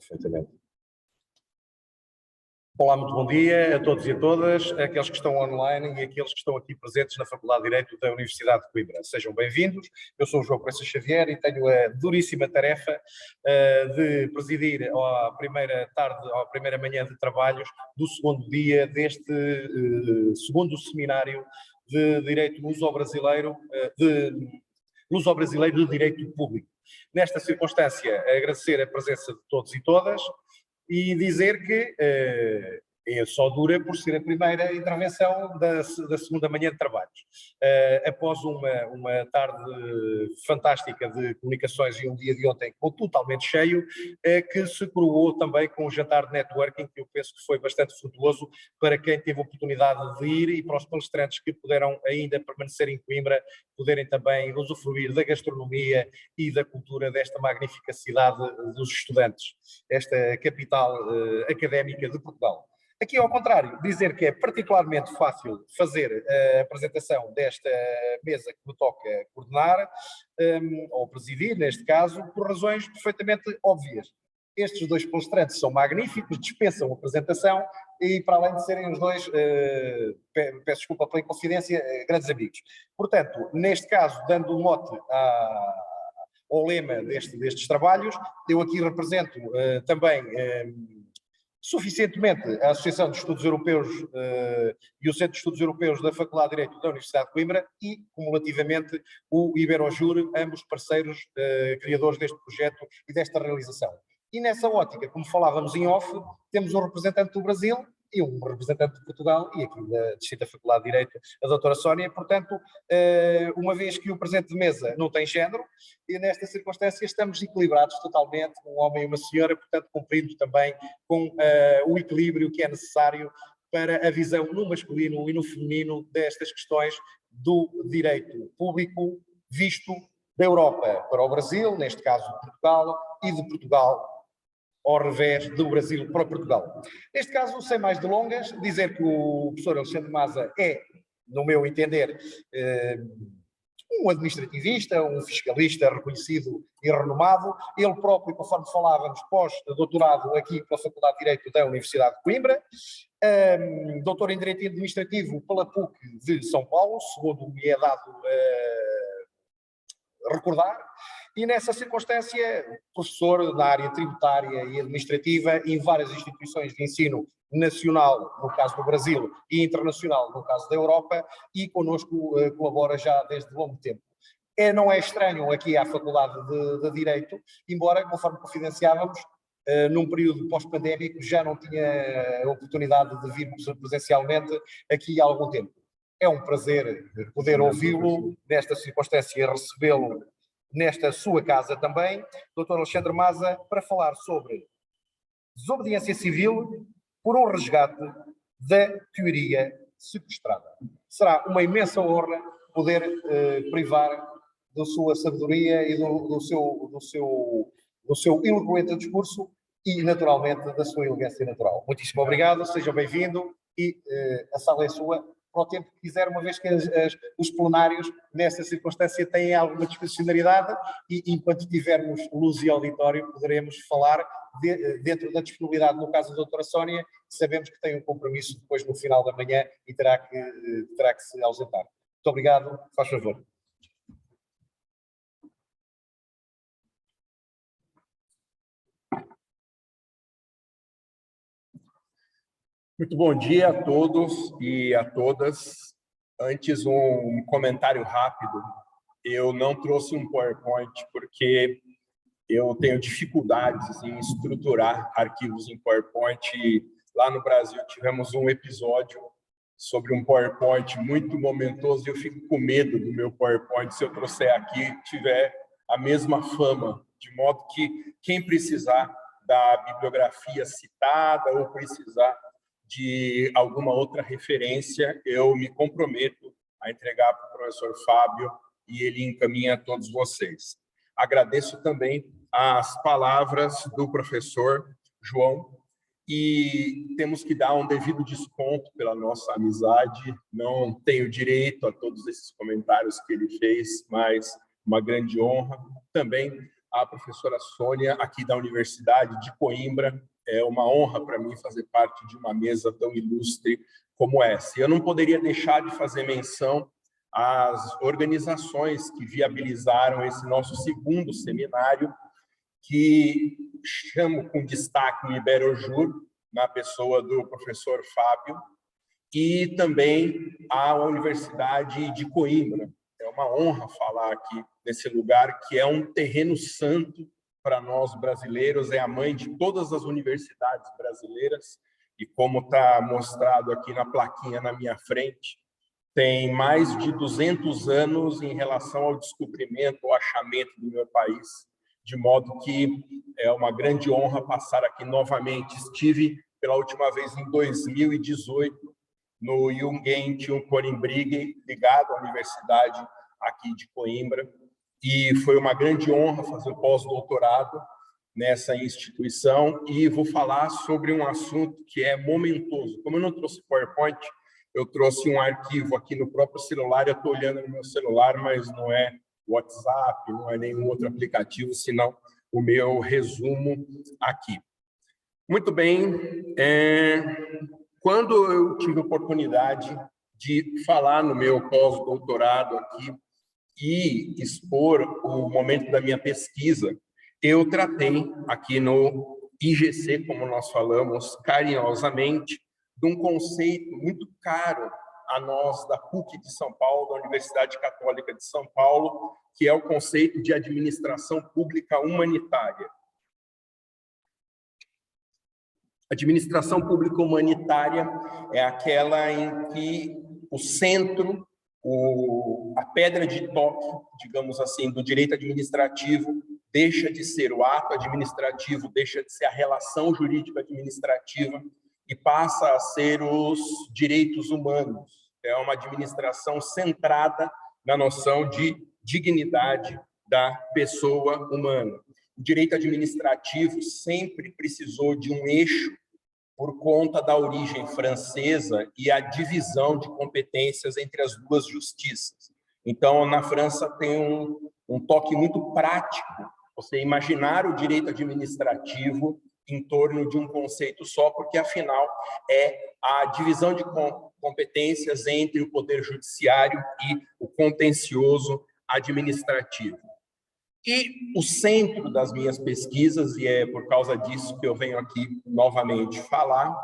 Perfeitamente. Olá, muito bom dia a todos e a todas, aqueles que estão online e aqueles que estão aqui presentes na Faculdade de Direito da Universidade de Coimbra. Sejam bem-vindos. Eu sou o João Coimbra Xavier e tenho a duríssima tarefa de presidir à primeira manhã de trabalhos do segundo dia deste segundo seminário de Direito Luso-Brasileiro, de Direito Público. Nesta circunstância, agradecer a presença de todos e todas, e dizer que é só dura por ser a primeira intervenção da segunda manhã de trabalhos. Após uma tarde fantástica de comunicações e um dia de ontem totalmente cheio, que se coroou também com um jantar de networking, que eu penso que foi bastante frutuoso para quem teve a oportunidade de ir e para os palestrantes que puderam ainda permanecer em Coimbra, poderem também usufruir da gastronomia e da cultura desta magnífica cidade dos estudantes, esta capital académica de Portugal. Aqui, ao contrário, dizer que é particularmente fácil fazer a apresentação desta mesa que me toca coordenar, ou presidir, neste caso, por razões perfeitamente óbvias. Estes dois palestrantes são magníficos, dispensam a apresentação e, para além de serem os dois, peço desculpa pela inconfidência, grandes amigos. Portanto, neste caso, dando um mote ao lema destes trabalhos, eu aqui represento também suficientemente a Associação de Estudos Europeus e o Centro de Estudos Europeus da Faculdade de Direito da Universidade de Coimbra e, cumulativamente, o Iberojur, ambos parceiros criadores deste projeto e desta realização. E nessa ótica, como falávamos em off, temos um representante do Brasil e um representante de Portugal, e aqui da distinta Faculdade de Direito, a doutora Sónia. Portanto, uma vez que o presente de mesa não tem género, e nesta circunstância estamos equilibrados totalmente, um homem e uma senhora, portanto, cumprindo também com o equilíbrio que é necessário para a visão no masculino e no feminino destas questões do direito público visto da Europa para o Brasil, neste caso de Portugal, e de Portugal ao revés do Brasil para Portugal. Neste caso, sem mais delongas, dizer que o professor Alexandre Maza é, no meu entender, um administrativista, um fiscalista reconhecido e renomado. Ele próprio, conforme falávamos, pós-doutorado aqui pela Faculdade de Direito da Universidade de Coimbra, doutor em Direito Administrativo pela PUC de São Paulo, segundo me é dado recordar, e nessa circunstância, professor na área tributária e administrativa em várias instituições de ensino nacional, no caso do Brasil, e internacional, no caso da Europa, e connosco colabora já desde longo tempo. Não é estranho aqui à Faculdade de Direito, embora, conforme confidenciávamos, num período pós-pandémico já não tinha a oportunidade de vir presencialmente aqui há algum tempo. É um prazer poder ouvi-lo, nesta circunstância recebê-lo nesta sua casa também, Dr. Alexandre Maza, para falar sobre desobediência civil por um resgate da teoria sequestrada. Será uma imensa honra poder privar da sua sabedoria e do seu eloquente discurso e, naturalmente, da sua elegância natural. Muitíssimo obrigado, seja bem-vindo e a sala é sua para o tempo que quiser, uma vez que os plenários, nessa circunstância, têm alguma discricionariedade e, enquanto tivermos luz e auditório, poderemos falar dentro da disponibilidade, no caso da doutora Sónia, sabemos que tem um compromisso depois no final da manhã e terá que se ausentar. Muito obrigado, faz favor. Muito bom dia a todos e a todas. Antes, um comentário rápido. Eu não trouxe um PowerPoint porque eu tenho dificuldades em estruturar arquivos em PowerPoint. Lá no Brasil tivemos um episódio sobre um PowerPoint muito momentoso e eu fico com medo do meu PowerPoint, se eu trouxer aqui, tiver a mesma fama, de modo que quem precisar da bibliografia citada ou precisar de alguma outra referência, eu me comprometo a entregar para o professor Fábio e ele encaminha a todos vocês. Agradeço também as palavras do professor João e temos que dar um devido desconto pela nossa amizade. Não tenho direito a todos esses comentários que ele fez, mas uma grande honra. Também à professora Sônia, aqui da Universidade de Coimbra. É uma honra para mim fazer parte de uma mesa tão ilustre como essa. E eu não poderia deixar de fazer menção às organizações que viabilizaram esse nosso segundo seminário, que chamo com destaque o IberoJur, na pessoa do professor Fábio, e também a Universidade de Coimbra. É uma honra falar aqui nesse lugar, que é um terreno santo para nós brasileiros, é a mãe de todas as universidades brasileiras, e como está mostrado aqui na plaquinha na minha frente, tem mais de 200 anos em relação ao descobrimento, ao achamento do meu país, de modo que é uma grande honra passar aqui novamente. Estive pela última vez em 2018, no Jugendliche Coimbrige, ligado à Universidade aqui de Coimbra, e foi uma grande honra fazer o pós-doutorado nessa instituição, e vou falar sobre um assunto que é momentoso. Como eu não trouxe PowerPoint, eu trouxe um arquivo aqui no próprio celular, eu estou olhando no meu celular, mas não é WhatsApp, não é nenhum outro aplicativo, senão o meu resumo aqui. Muito bem, quando eu tive a oportunidade de falar no meu pós-doutorado aqui e expor o momento da minha pesquisa, eu tratei aqui no IGC, como nós falamos carinhosamente, de um conceito muito caro a nós da PUC de São Paulo, da Universidade Católica de São Paulo, que é o conceito de administração pública humanitária. Administração pública humanitária é aquela em que o centro, a pedra de toque, digamos assim, do direito administrativo deixa de ser o ato administrativo, deixa de ser a relação jurídico-administrativa e passa a ser os direitos humanos. É uma administração centrada na noção de dignidade da pessoa humana. O direito administrativo sempre precisou de um eixo por conta da origem francesa e a divisão de competências entre as duas justiças. Então, na França tem um toque muito prático, você imaginar o direito administrativo em torno de um conceito só, porque, afinal, é a divisão de competências entre o poder judiciário e o contencioso administrativo. E o centro das minhas pesquisas, e é por causa disso que eu venho aqui novamente falar,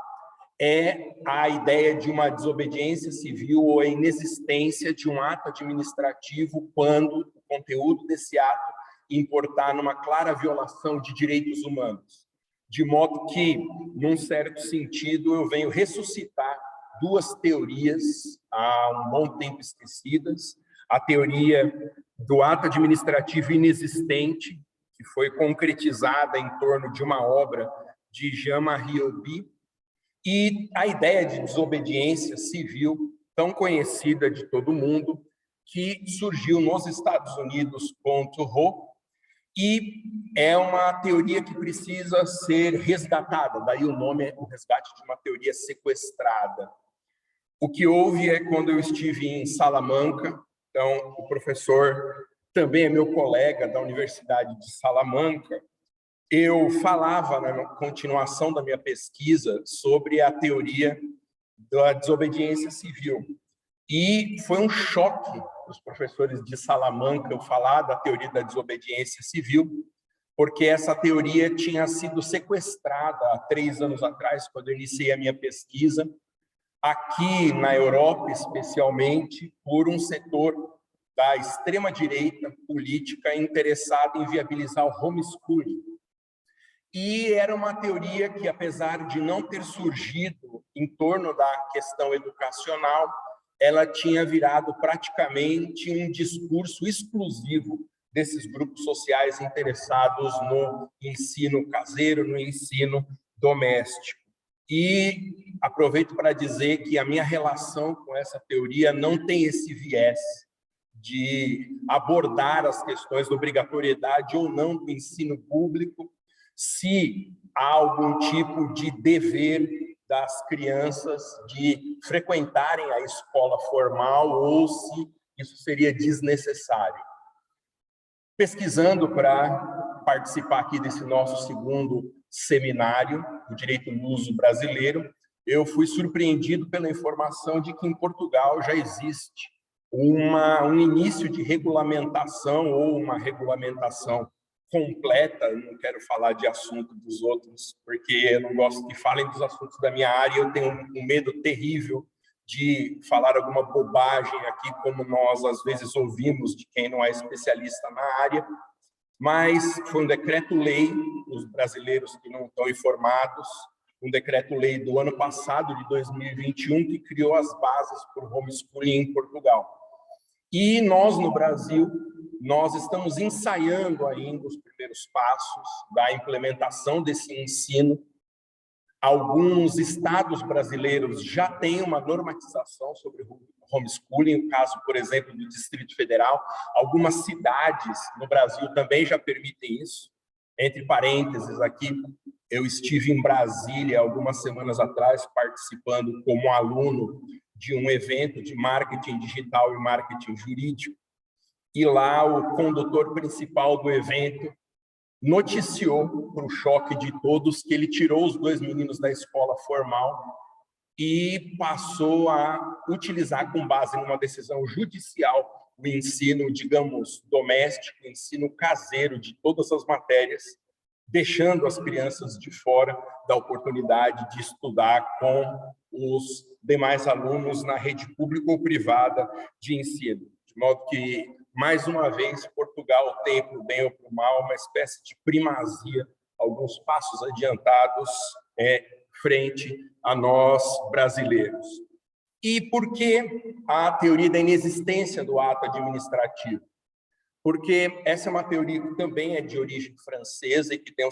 é a ideia de uma desobediência civil ou a inexistência de um ato administrativo quando o conteúdo desse ato importar numa clara violação de direitos humanos. De modo que, num certo sentido, eu venho ressuscitar duas teorias há um bom tempo esquecidas, a teoria do ato administrativo inexistente, que foi concretizada em torno de uma obra de Jean-Marie Auby, e a ideia de desobediência civil, tão conhecida de todo mundo, que surgiu nos Estados Unidos contra o Roe, e é uma teoria que precisa ser resgatada, daí o nome é o resgate de uma teoria sequestrada. O que houve é quando eu estive em Salamanca, então o professor também é meu colega da Universidade de Salamanca, eu falava na continuação da minha pesquisa sobre a teoria da desobediência civil. E foi um choque para os professores de Salamanca eu falar da teoria da desobediência civil, porque essa teoria tinha sido sequestrada há 3 anos atrás, quando eu iniciei a minha pesquisa, aqui na Europa, especialmente, por um setor da extrema-direita política interessado em viabilizar o homeschooling. E era uma teoria que, apesar de não ter surgido em torno da questão educacional, ela tinha virado praticamente um discurso exclusivo desses grupos sociais interessados no ensino caseiro, no ensino doméstico. E aproveito para dizer que a minha relação com essa teoria não tem esse viés de abordar as questões da obrigatoriedade ou não do ensino público, se há algum tipo de dever das crianças de frequentarem a escola formal ou se isso seria desnecessário. Pesquisando para participar aqui desse nosso segundo seminário do direito luso brasileiro, eu fui surpreendido pela informação de que em Portugal já existe um início de regulamentação ou uma regulamentação completa. Eu não quero falar de assunto dos outros, porque eu não gosto que falem dos assuntos da minha área. Eu tenho um medo terrível de falar alguma bobagem aqui, como nós às vezes ouvimos de quem não é especialista na área, mas foi um decreto-lei, os brasileiros que não estão informados, um decreto-lei do ano passado, de 2021, que criou as bases para o homeschooling em Portugal. E nós, no Brasil, nós estamos ensaiando ainda os primeiros passos da implementação desse ensino. Alguns estados brasileiros já têm uma normatização sobre homeschooling, o caso, por exemplo, do Distrito Federal. Algumas cidades no Brasil também já permitem isso. Entre parênteses aqui, eu estive em Brasília algumas semanas atrás, participando como aluno de um evento de marketing digital e marketing jurídico, e lá o condutor principal do evento noticiou, para o choque de todos, que ele tirou os 2 meninos da escola formal e passou a utilizar, com base numa decisão judicial, o ensino, digamos, doméstico, o ensino caseiro de todas as matérias, deixando as crianças de fora da oportunidade de estudar com os demais alunos na rede pública ou privada de ensino. De modo que, mais uma vez, Portugal tem, por bem ou por mal, uma espécie de primazia, alguns passos adiantados frente a nós brasileiros. E por que a teoria da inexistência do ato administrativo? Porque essa é uma teoria que também é de origem francesa e que tem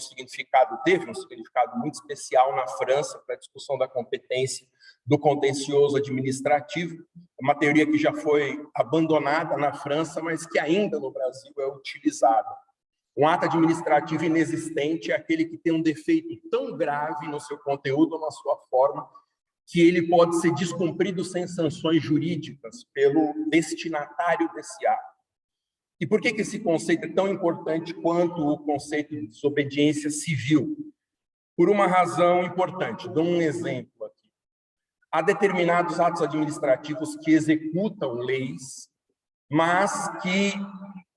teve um significado muito especial na França para a discussão da competência do contencioso administrativo. É uma teoria que já foi abandonada na França, mas que ainda no Brasil é utilizada. Um ato administrativo inexistente é aquele que tem um defeito tão grave no seu conteúdo ou na sua forma que ele pode ser descumprido sem sanções jurídicas pelo destinatário desse ato. E por que esse conceito é tão importante quanto o conceito de desobediência civil? Por uma razão importante. Dou um exemplo aqui. Há determinados atos administrativos que executam leis, mas que,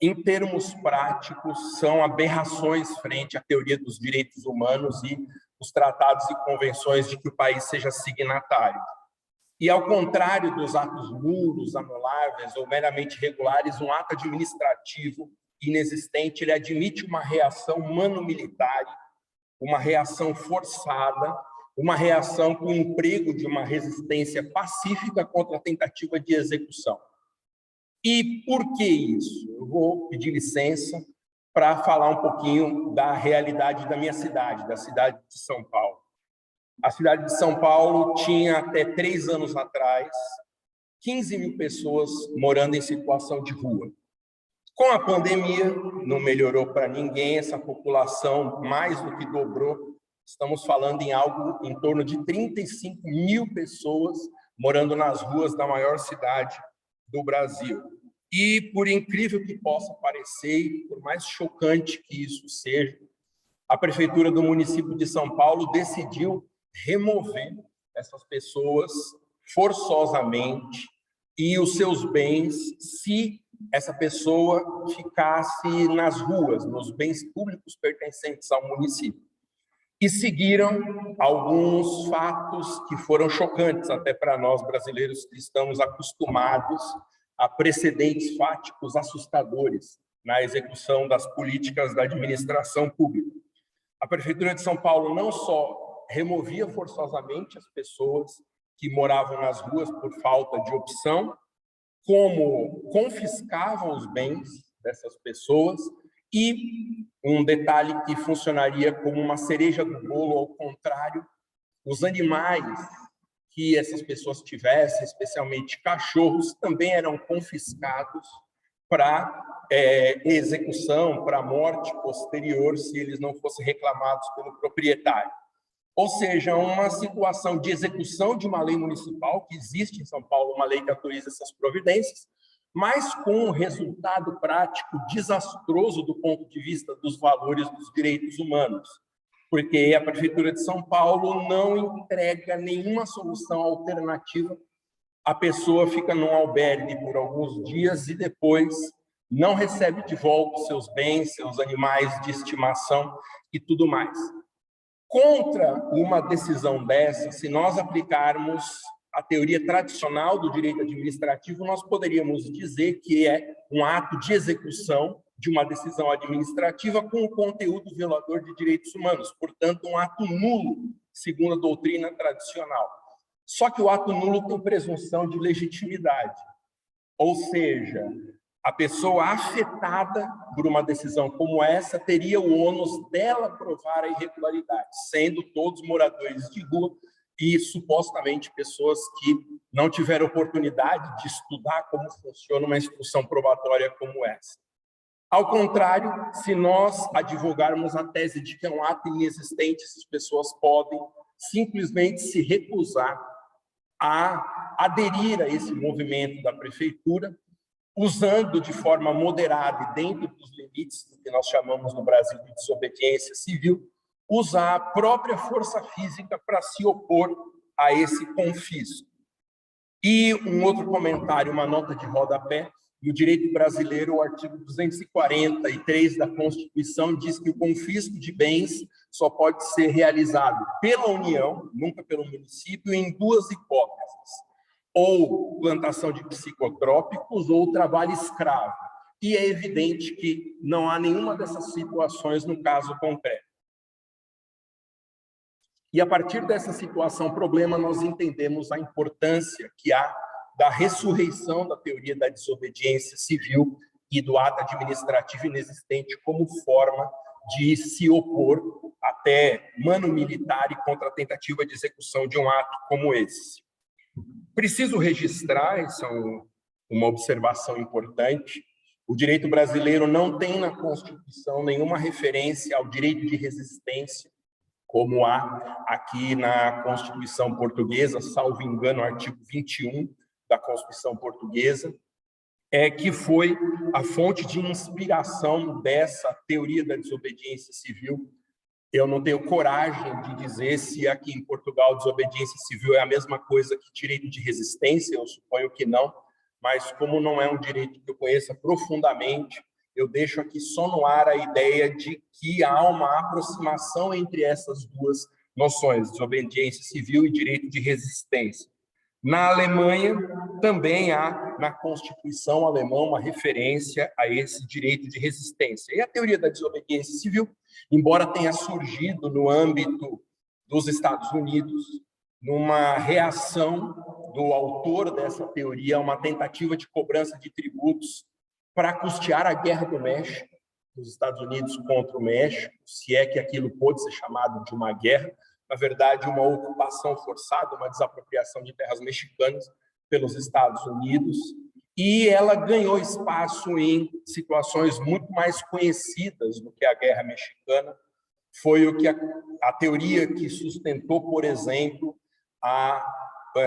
em termos práticos, são aberrações frente à teoria dos direitos humanos e os tratados e convenções de que o país seja signatário. E, ao contrário dos atos nulos, anuláveis ou meramente regulares, um ato administrativo inexistente, ele admite uma reação mano-militar, uma reação forçada, uma reação com o emprego de uma resistência pacífica contra a tentativa de execução. E por que isso? Eu vou pedir licença para falar um pouquinho da realidade da minha cidade, da cidade de São Paulo. A cidade de São Paulo tinha, até 3 anos atrás, 15 mil pessoas morando em situação de rua. Com a pandemia, não melhorou para ninguém, essa população mais do que dobrou. Estamos falando em algo em torno de 35 mil pessoas morando nas ruas da maior cidade do Brasil. E, por incrível que possa parecer, e por mais chocante que isso seja, a Prefeitura do município de São Paulo decidiu remover essas pessoas forçosamente e os seus bens se essa pessoa ficasse nas ruas, nos bens públicos pertencentes ao município. E seguiram alguns fatos que foram chocantes até para nós brasileiros que estamos acostumados a precedentes fáticos assustadores na execução das políticas da administração pública. A Prefeitura de São Paulo não só removia forçosamente as pessoas que moravam nas ruas por falta de opção, como confiscavam os bens dessas pessoas e, um detalhe que funcionaria como uma cereja do bolo, ao contrário, os animais que essas pessoas tivessem, especialmente cachorros, também eram confiscados para execução, para morte posterior, se eles não fossem reclamados pelo proprietário. Ou seja, uma situação de execução de uma lei municipal, que existe em São Paulo, uma lei que autoriza essas providências, mas com um resultado prático desastroso do ponto de vista dos valores dos direitos humanos, porque a Prefeitura de São Paulo não entrega nenhuma solução alternativa. A pessoa fica num albergue por alguns dias e depois não recebe de volta seus bens, seus animais de estimação e tudo mais. Contra uma decisão dessa, se nós aplicarmos a teoria tradicional do direito administrativo, nós poderíamos dizer que é um ato de execução de uma decisão administrativa com um conteúdo violador de direitos humanos, portanto, um ato nulo, segundo a doutrina tradicional. Só que o ato nulo tem presunção de legitimidade, ou seja, a pessoa afetada por uma decisão como essa teria o ônus dela provar a irregularidade, sendo todos moradores de rua e supostamente pessoas que não tiveram oportunidade de estudar como funciona uma instrução probatória como essa. Ao contrário, se nós advogarmos a tese de que é um ato inexistente, essas pessoas podem simplesmente se recusar a aderir a esse movimento da prefeitura, usando de forma moderada e dentro dos limites do que nós chamamos no Brasil de desobediência civil, usar a própria força física para se opor a esse confisco. E um outro comentário, uma nota de rodapé: no direito brasileiro, o artigo 243 da Constituição diz que o confisco de bens só pode ser realizado pela União, nunca pelo município, em duas hipóteses: ou plantação de psicotrópicos ou trabalho escravo. E é evidente que não há nenhuma dessas situações no caso concreto. E a partir dessa situação problema, nós entendemos a importância que há da ressurreição da teoria da desobediência civil e do ato administrativo inexistente como forma de se opor até mano militar e contra a tentativa de execução de um ato como esse. Preciso registrar, isso é uma observação importante, o direito brasileiro não tem na Constituição nenhuma referência ao direito de resistência, como há aqui na Constituição portuguesa, salvo engano, o artigo 21 da Constituição portuguesa, que foi a fonte de inspiração dessa teoria da desobediência civil. Eu não tenho coragem de dizer se aqui em Portugal desobediência civil é a mesma coisa que direito de resistência, eu suponho que não, mas como não é um direito que eu conheça profundamente, eu deixo aqui só no ar a ideia de que há uma aproximação entre essas duas noções, desobediência civil e direito de resistência. Na Alemanha, também há na Constituição alemã uma referência a esse direito de resistência. E a teoria da desobediência civil, embora tenha surgido no âmbito dos Estados Unidos, numa reação do autor dessa teoria a uma tentativa de cobrança de tributos para custear a Guerra do México, dos Estados Unidos contra o México, se é que aquilo pode ser chamado de uma guerra, na verdade, uma ocupação forçada, uma desapropriação de terras mexicanas pelos Estados Unidos, e ela ganhou espaço em situações muito mais conhecidas do que a Guerra Mexicana. Foi o que a teoria que sustentou, por exemplo, a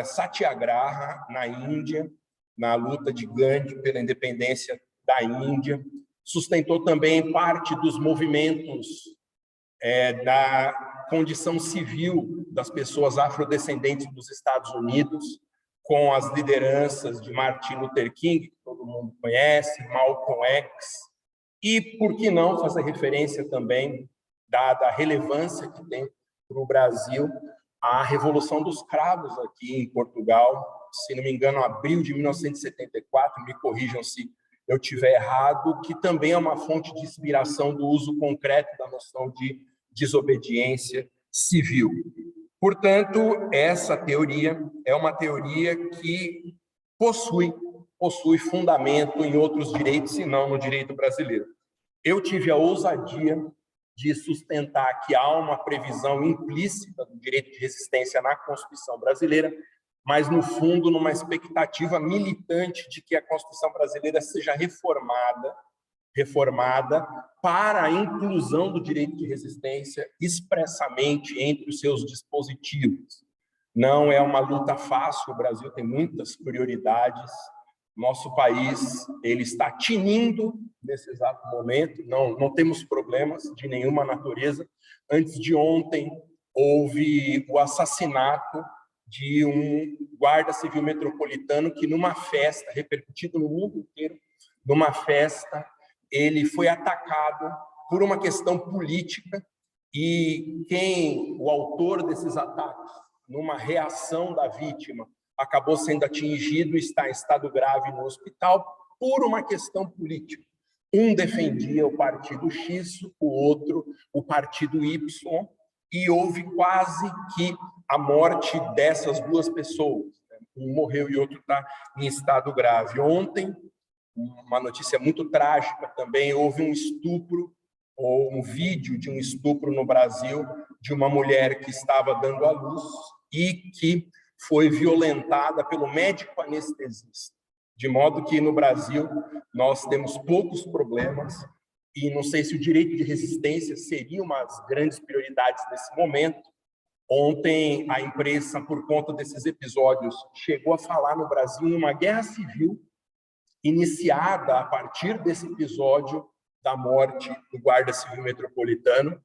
Satyagraha na Índia, na luta de Gandhi pela independência da Índia, sustentou também parte dos movimentos da condição civil das pessoas afrodescendentes dos Estados Unidos, com as lideranças de Martin Luther King, que todo mundo conhece, Malcolm X, e, por que não, fazer referência também, dada a relevância que tem para o Brasil, a Revolução dos Cravos aqui em Portugal, se não me engano, abril de 1974, me corrijam se eu estiver errado, que também é uma fonte de inspiração do uso concreto da noção de desobediência civil. Portanto, essa teoria é uma teoria que possui fundamento em outros direitos, e não no direito brasileiro. Eu tive a ousadia de sustentar que há uma previsão implícita do direito de resistência na Constituição brasileira, mas, no fundo, numa expectativa militante de que a Constituição brasileira seja reformada para a inclusão do direito de resistência expressamente entre os seus dispositivos. Não é uma luta fácil, o Brasil tem muitas prioridades, Nosso país ele está tinindo nesse exato momento, não temos problemas de nenhuma natureza. Antes de ontem, houve o assassinato de um guarda civil metropolitano que, numa festa, repercutido no mundo inteiro, numa festa, ele foi atacado por uma questão política e o autor desses ataques, numa reação da vítima, acabou sendo atingido e está em estado grave no hospital por uma questão política. Um defendia o partido X, o outro o partido Y, e houve quase que a morte dessas duas pessoas. Um morreu e outro está em estado grave. Ontem, uma notícia muito trágica também, houve um estupro, ou um vídeo de um estupro no Brasil, de uma mulher que estava dando à luz e que foi violentada pelo médico anestesista. De modo que no Brasil nós temos poucos problemas e não sei se o direito de resistência seria uma das grandes prioridades nesse momento. Ontem a imprensa, por conta desses episódios, chegou a falar no Brasil em uma guerra civil iniciada a partir desse episódio da morte do guarda civil metropolitano,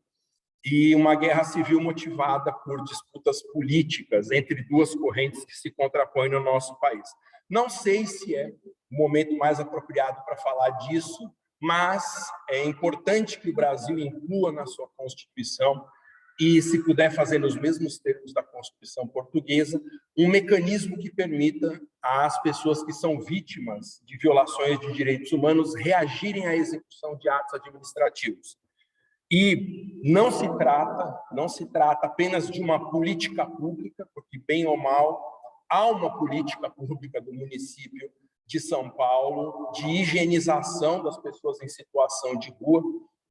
e uma guerra civil motivada por disputas políticas entre duas correntes que se contrapõem no nosso país. Não sei se é o momento mais apropriado para falar disso, mas é importante que o Brasil inclua na sua Constituição, e se puder fazer nos mesmos termos da Constituição portuguesa, um mecanismo que permita às pessoas que são vítimas de violações de direitos humanos reagirem à execução de atos administrativos. E não se trata apenas de uma política pública, porque, bem ou mal, há uma política pública do município de São Paulo de higienização das pessoas em situação de rua.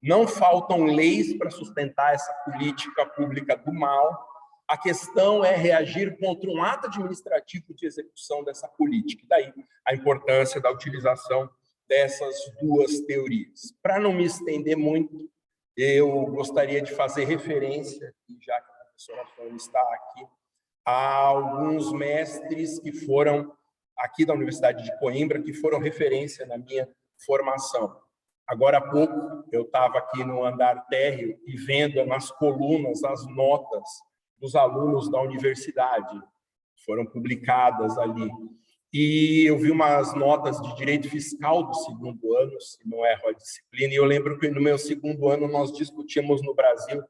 Não faltam leis para sustentar essa política pública do mal. A questão é reagir contra um ato administrativo de execução dessa política. E daí a importância da utilização dessas duas teorias. Para não me estender muito, eu gostaria de fazer referência, já que a professora Sônia está aqui, a alguns mestres que foram aqui da Universidade de Coimbra, que foram referência na minha formação. Agora há pouco, eu estava aqui no andar térreo e vendo nas colunas as notas dos alunos da universidade, foram publicadas ali. E eu vi umas notas de direito fiscal do segundo ano, se não erro a disciplina, e eu lembro que no meu segundo ano nós discutíamos no Brasil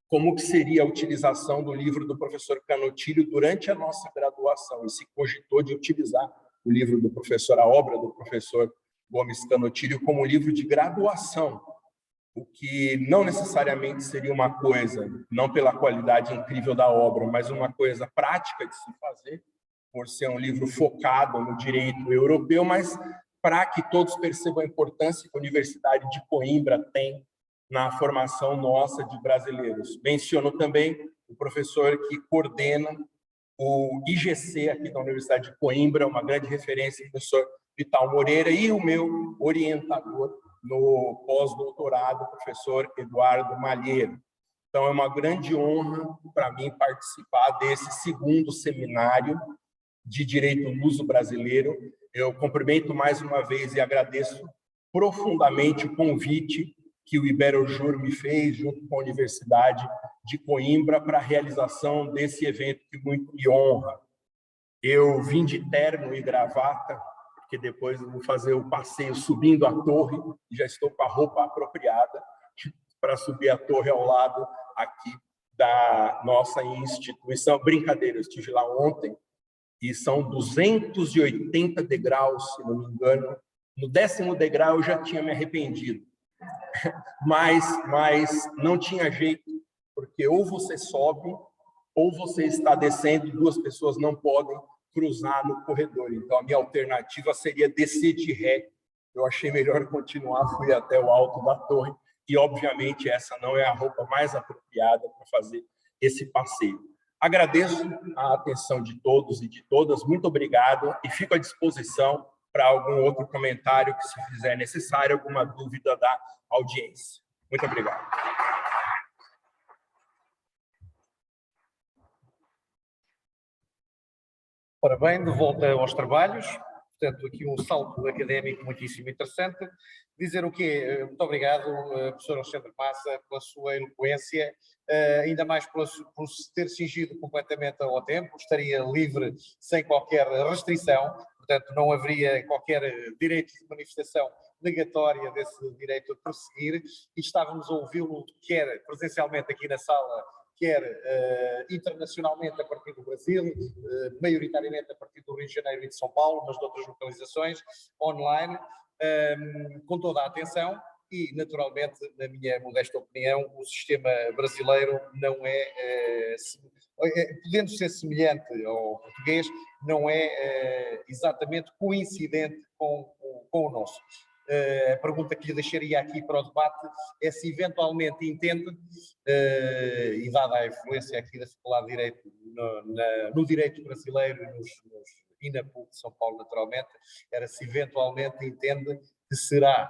como que seria a utilização do livro do professor Canutilho durante a nossa graduação, e se cogitou de utilizar o livro do professor, a obra do professor Gomes Canutilho, como livro de graduação, o que não necessariamente seria uma coisa, não pela qualidade incrível da obra, mas uma coisa prática de se fazer, por ser um livro focado no direito europeu, mas para que todos percebam a importância que a Universidade de Coimbra tem na formação nossa de brasileiros. Menciono também o professor que coordena o IGC aqui da Universidade de Coimbra, uma grande referência, o professor Vital Moreira, e o meu orientador no pós-doutorado, o professor Eduardo Malheiro. Então, é uma grande honra para mim participar desse segundo seminário de Direito Luso Brasileiro. Eu cumprimento mais uma vez e agradeço profundamente o convite que o Iberojur me fez, junto com a Universidade de Coimbra, para a realização desse evento que muito me honra. Eu vim de terno e gravata, porque depois eu vou fazer o passeio subindo a torre, e já estou com a roupa apropriada para subir a torre ao lado aqui da nossa instituição. Brincadeira, eu estive lá ontem, e são 280 degraus, se não me engano. No 10º degrau eu já tinha me arrependido. Mas não tinha jeito, porque ou você sobe ou você está descendo, duas pessoas não podem cruzar no corredor. Então, a minha alternativa seria descer de ré. Eu achei melhor continuar, fui até o alto da torre, e, obviamente, essa não é a roupa mais apropriada para fazer esse passeio. Agradeço a atenção de todos e de todas, muito obrigado, e fico à disposição para algum outro comentário que, se fizer necessário, alguma dúvida da audiência. Muito obrigado. Ora bem, de volta aos trabalhos. portanto, aqui um salto académico muitíssimo interessante. Dizer o quê? Muito obrigado, professor Alexandre Massa, pela sua eloquência, ainda mais por se ter cingido completamente ao tempo, estaria livre sem qualquer restrição, portanto não haveria qualquer direito de manifestação negatória desse direito a prosseguir, e estávamos a ouvi-lo quer presencialmente aqui na sala, quer internacionalmente a partir do Brasil, maioritariamente a partir do Rio de Janeiro e de São Paulo, mas de outras localizações, online, com toda a atenção e, naturalmente, na minha modesta opinião, o sistema brasileiro não podendo ser semelhante ao português, não é exatamente coincidente com o nosso. A pergunta que lhe deixaria aqui para o debate é se eventualmente entende, e dada a influência aqui da Faculdade de Direito no direito brasileiro e na PUC de São Paulo, naturalmente, era se eventualmente entende que será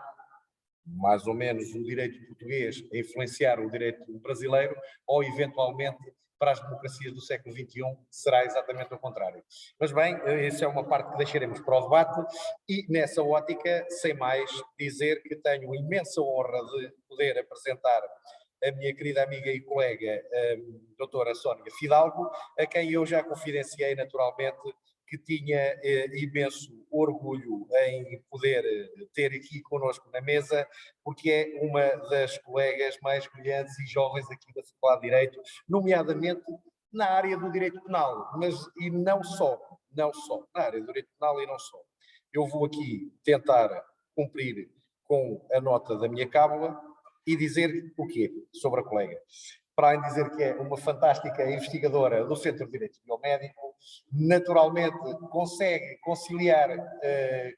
mais ou menos o direito português a influenciar o direito brasileiro, ou eventualmente para as democracias do século XXI será exatamente o contrário. Mas bem, essa é uma parte que deixaremos para o debate e nessa ótica, sem mais, dizer que tenho imensa honra de poder apresentar a minha querida amiga e colega, a doutora Sónia Fidalgo, a quem eu já confidenciei naturalmente que tinha imenso orgulho em poder ter aqui connosco na mesa, porque é uma das colegas mais brilhantes e jovens aqui da Faculdade de Direito, nomeadamente na área do direito penal, mas e não só, na área do direito penal e não só. Eu vou aqui tentar cumprir com a nota da minha cábula e dizer o quê sobre a colega. Para além de dizer que é uma fantástica investigadora do Centro de Direito Biomédico, naturalmente consegue conciliar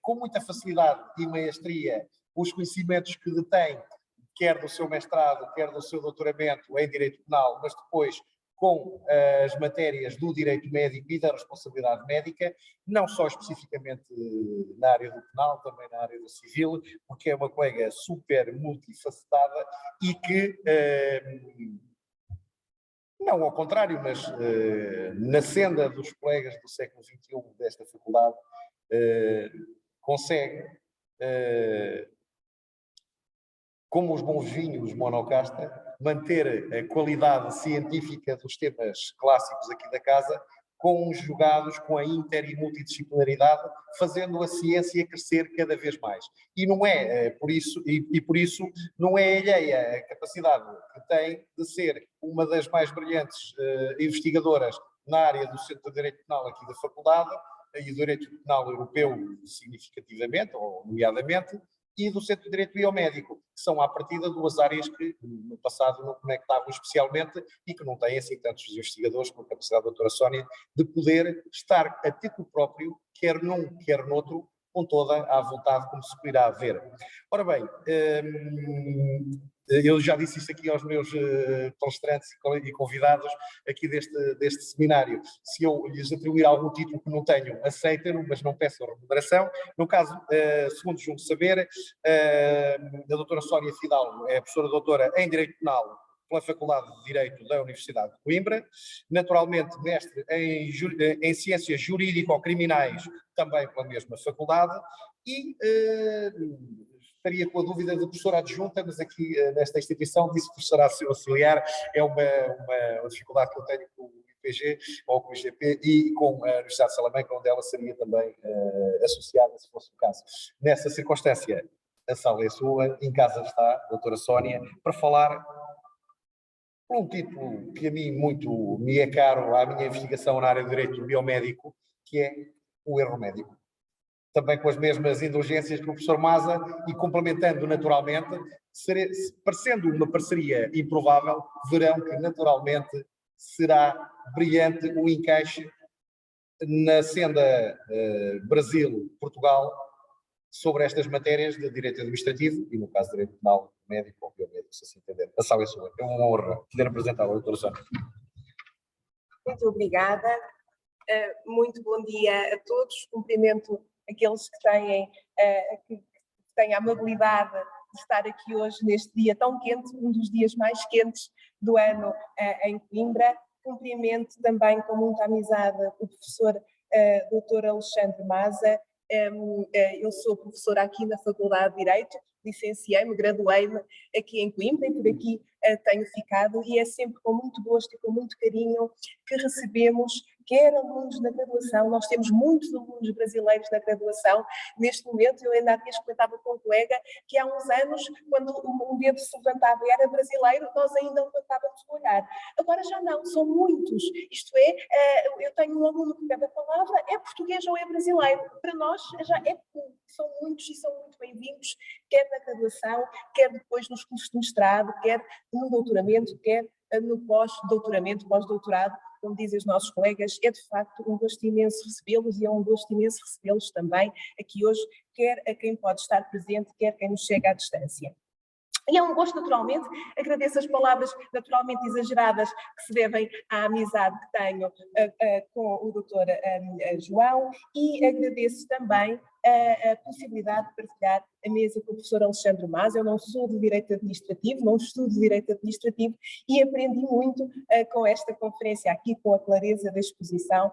com muita facilidade e maestria os conhecimentos que detém, quer do seu mestrado, quer do seu doutoramento em Direito Penal, mas depois com as matérias do direito médico e da responsabilidade médica, não só especificamente na área do penal, também na área do civil, porque é uma colega super multifacetada e que não ao contrário, mas na senda dos colegas do século XXI desta faculdade, consegue, como os bons vinhos monocasta, manter a qualidade científica dos temas clássicos aqui da casa, conjugados com a inter e multidisciplinaridade, fazendo a ciência crescer cada vez mais. E não é por isso, por isso não é alheia a capacidade que tem de ser uma das mais brilhantes investigadoras na área do Centro de Direito Penal aqui da faculdade, e do Direito Penal Europeu significativamente, ou nomeadamente, e do Centro de Direito Biomédico, que são à partida duas áreas que no passado não conectavam especialmente e que não têm assim tantos investigadores com a capacidade da doutora Sónia de poder estar a título próprio, quer num, quer noutro, com toda a vontade como se poderá ver. Ora bem, eu já disse isto aqui aos meus palestrantes e convidados aqui deste seminário. Se eu lhes atribuir algum título que não tenho, aceitem-no, mas não peçam remuneração. No caso, segundo julgo saber, a doutora Sónia Fidalgo é professora doutora em Direito Penal pela Faculdade de Direito da Universidade de Coimbra, naturalmente mestre em Ciências Jurídico-Criminais, também pela mesma faculdade, e estaria com a dúvida de professora adjunta, mas aqui nesta instituição disse professora auxiliar, é uma dificuldade que eu tenho com o IPG ou com o IGP e com a Universidade de Salamanca, onde ela seria também associada, se fosse o caso. Nessa circunstância, a sala é sua, em casa está a doutora Sónia, para falar um título que a mim muito me é caro à minha investigação na área do direito biomédico, que é o erro médico. Também com as mesmas indulgências que o professor Maza e complementando naturalmente, parecendo uma parceria improvável, verão que naturalmente será brilhante o encaixe na senda Brasil-Portugal sobre estas matérias de direito administrativo e, no caso, de direito penal, médico ou biomédico, se assim entender. A sala é sua. É uma honra poder apresentá-la, doutora Sónia. Muito obrigada. Muito bom dia a todos. Cumprimento aqueles que têm a amabilidade de estar aqui hoje neste dia tão quente, um dos dias mais quentes do ano em Coimbra. Cumprimento também com muita amizade o professor Dr. Alexandre Maza Eu sou professora aqui na Faculdade de Direito, licenciei-me, graduei-me aqui em Coimbra e por aqui tenho ficado, e é sempre com muito gosto e com muito carinho que recebemos quer alunos na graduação. Nós temos muitos alunos brasileiros na graduação. Neste momento, eu ainda há dias comentava com um colega que há uns anos, quando um dedo se levantava e era brasileiro, nós ainda levantávamos o olhar. Agora já não, são muitos. Isto é, eu tenho um aluno que pede a palavra, é português ou é brasileiro. Para nós já é cool. São muitos e são muito bem-vindos, quer na graduação, quer depois nos cursos de mestrado, quer no doutoramento, quer no pós-doutoramento, pós-doutorado. Como dizem os nossos colegas, é de facto um gosto imenso recebê-los, e é um gosto imenso recebê-los também aqui hoje, quer a quem pode estar presente, quer quem nos chega à distância. E é um gosto, naturalmente, agradeço as palavras naturalmente exageradas que se devem à amizade que tenho com o doutor João, e agradeço também a possibilidade de partilhar a mesa com o professor Alexandre Mas. Eu não sou de Direito Administrativo, não estudo Direito Administrativo, e aprendi muito com esta conferência aqui, com a clareza da exposição.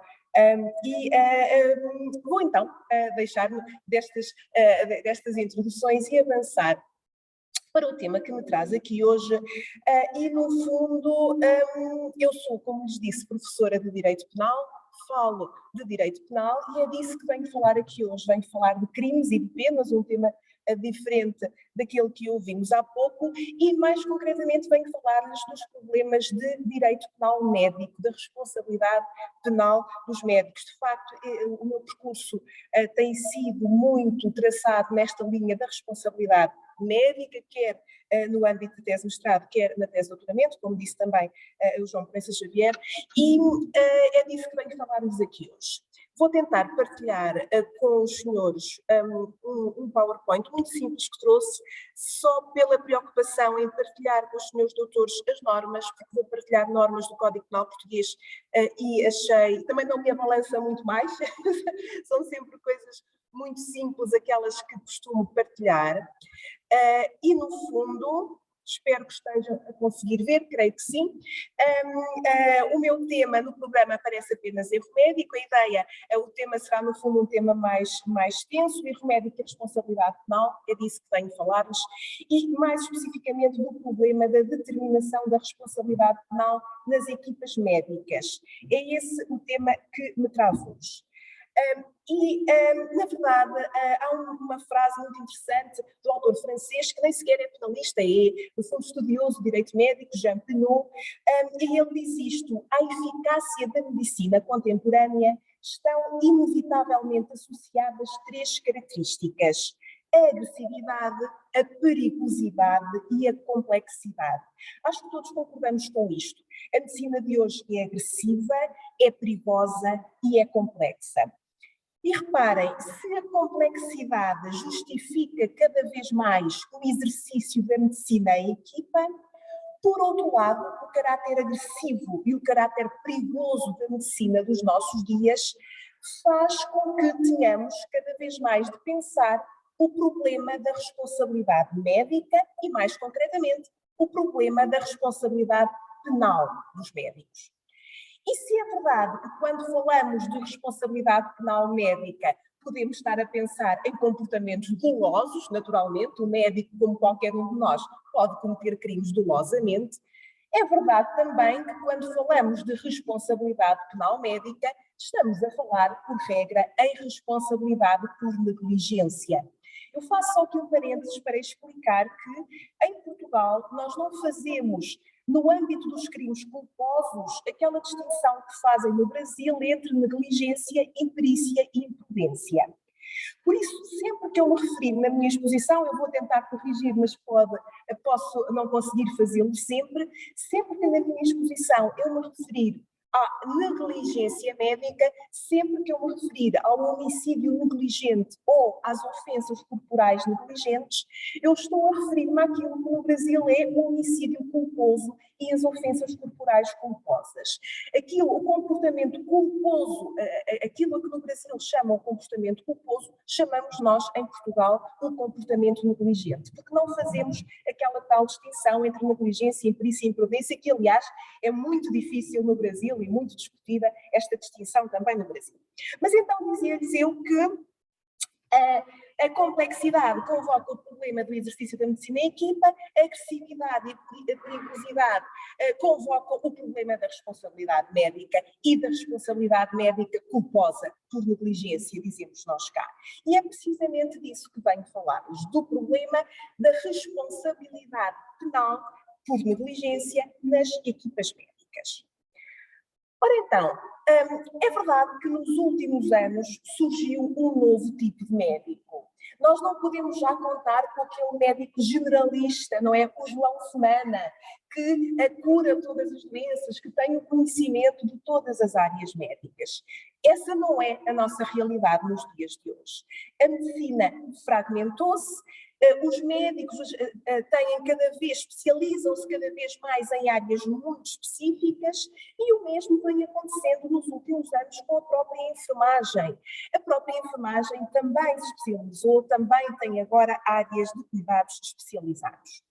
Vou então deixar-me destas introduções e avançar para o tema que me traz aqui hoje, e no fundo eu sou, como lhes disse, professora de Direito Penal, falo de Direito Penal e é disso que venho falar aqui hoje. Venho falar de crimes e de penas, um tema diferente daquele que ouvimos há pouco, e mais concretamente venho falar-lhes dos problemas de direito penal médico, da responsabilidade penal dos médicos. De facto, o meu percurso tem sido muito traçado nesta linha da responsabilidade médica, quer no âmbito de tese de mestrado, quer na tese de doutoramento, como disse também o João Proença Xavier, e é disso que venho falar-lhes aqui hoje. Vou tentar partilhar com os senhores um PowerPoint muito simples que trouxe, só pela preocupação em partilhar com os senhores doutores as normas, porque vou partilhar normas do Código Penal Português e achei, também não me abalança muito mais, são sempre coisas muito simples aquelas que costumo partilhar. E no fundo, espero que estejam a conseguir ver, creio que sim. O meu tema no programa aparece apenas erro médico. A ideia, o tema será no fundo um tema mais extenso, erro médico e responsabilidade penal, é disso que venho falar-vos, e mais especificamente do problema da determinação da responsabilidade penal nas equipas médicas. É esse o tema que me traz hoje. Na verdade, há uma frase muito interessante do autor francês, que nem sequer é penalista, é, no fundo, estudioso de direito médico, Jean Penot, e ele diz isto: a eficácia da medicina contemporânea estão inevitavelmente associadas três características: a agressividade, a periculosidade e a complexidade. Acho que todos concordamos com isto. A medicina de hoje é agressiva, é perigosa e é complexa. E reparem, se a complexidade justifica cada vez mais o exercício da medicina em equipa, por outro lado, o caráter agressivo e o caráter perigoso da medicina dos nossos dias faz com que tenhamos cada vez mais de pensar o problema da responsabilidade médica e, mais concretamente, o problema da responsabilidade penal dos médicos. E se é verdade que quando falamos de responsabilidade penal médica podemos estar a pensar em comportamentos dolosos, naturalmente, o médico, como qualquer um de nós, pode cometer crimes dolosamente, é verdade também que quando falamos de responsabilidade penal médica estamos a falar, por regra, em responsabilidade por negligência. Eu faço só aqui um parênteses para explicar que em Portugal nós não fazemos, no âmbito dos crimes culposos, aquela distinção que fazem no Brasil entre negligência, imperícia e imprudência. Por isso, sempre que eu me referir na minha exposição, eu vou tentar corrigir, mas posso não conseguir fazê-lo sempre que na minha exposição eu me referir à negligência médica, sempre que eu me referir ao homicídio negligente ou às ofensas corporais negligentes, eu estou a referir-me àquilo que no Brasil é o homicídio culposo e as ofensas corporais culposas. O comportamento culposo, aquilo que no Brasil chamam o comportamento culposo, chamamos nós em Portugal o comportamento negligente, porque não fazemos aquela tal distinção entre negligência, imperícia e imprudência, que aliás é muito difícil no Brasil e muito discutida esta distinção também no Brasil. Mas então dizia-lhes eu que A complexidade convoca o problema do exercício da medicina em equipa, a agressividade e a perigosidade convocam o problema da responsabilidade médica e da responsabilidade médica culposa por negligência, dizemos nós cá. E é precisamente disso que venho falar-vos, do problema da responsabilidade penal por negligência nas equipas médicas. Ora então, é verdade que nos últimos anos surgiu um novo tipo de médico. Nós não podemos já contar com aquele médico generalista, não é? O João Semana, que cura todas as doenças, que tem o conhecimento de todas as áreas médicas. Essa não é a nossa realidade nos dias de hoje. A medicina fragmentou-se, os médicos especializam-se cada vez mais em áreas muito específicas e o mesmo vem acontecendo nos últimos anos com a própria enfermagem. A própria enfermagem também se especializou, também tem agora áreas de cuidados especializados.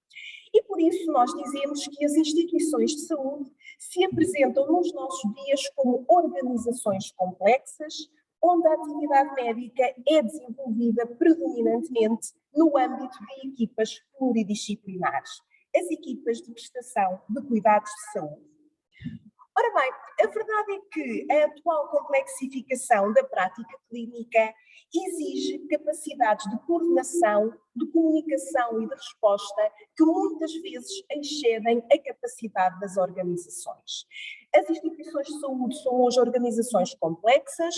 E por isso nós dizemos que as instituições de saúde se apresentam nos nossos dias como organizações complexas, onde a atividade médica é desenvolvida predominantemente no âmbito de equipas pluridisciplinares, as equipas de prestação de cuidados de saúde. Ora bem, a verdade é que a atual complexificação da prática clínica exige capacidades de coordenação, de comunicação e de resposta que muitas vezes excedem a capacidade das organizações. As instituições de saúde são hoje organizações complexas,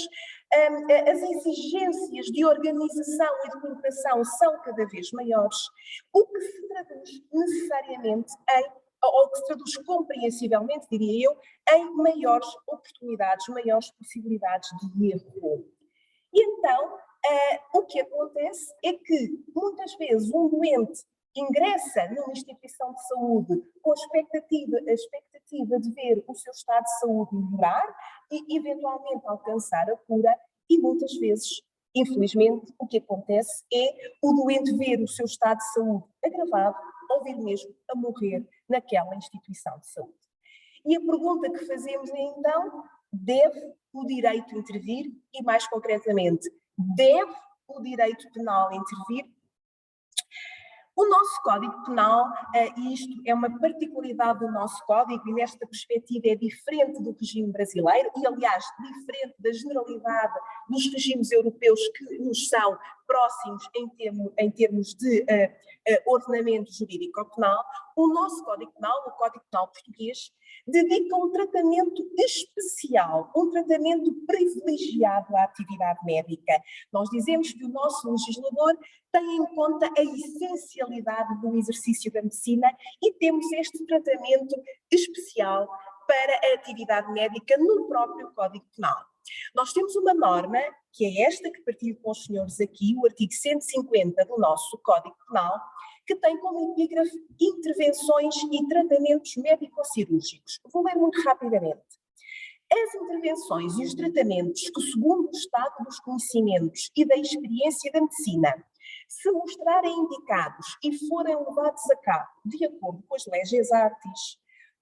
as exigências de organização e de cooperação são cada vez maiores, o que se traduz necessariamente ou que se traduz compreensivelmente, diria eu, em maiores oportunidades, maiores possibilidades de erro. E então, o que acontece é que, muitas vezes, um doente ingressa numa instituição de saúde com a expectativa de ver o seu estado de saúde melhorar e, eventualmente, alcançar a cura, e muitas vezes, infelizmente, o que acontece é o doente ver o seu estado de saúde agravado ou vir mesmo a morrer naquela instituição de saúde. E a pergunta que fazemos é, então, deve o direito intervir? E, mais concretamente, deve o direito penal intervir? O nosso Código Penal, e isto é uma particularidade do nosso Código, e nesta perspectiva é diferente do regime brasileiro, e aliás, diferente da generalidade dos regimes europeus que nos são próximos em termos de ordenamento jurídico-penal, o nosso Código Penal, o Código Penal português, dedica um tratamento especial, um tratamento privilegiado à atividade médica. Nós dizemos que o nosso legislador tem em conta a essencialidade do exercício da medicina e temos este tratamento especial para a atividade médica no próprio Código Penal. Nós temos uma norma, que é esta que partilho com os senhores aqui, o artigo 150 do nosso Código Penal, que tem como epígrafe intervenções e tratamentos médico-cirúrgicos. Vou ler muito rapidamente. As intervenções e os tratamentos que, segundo o estado dos conhecimentos e da experiência da medicina, se mostrarem indicados e forem levados a cabo de acordo com as leges artis,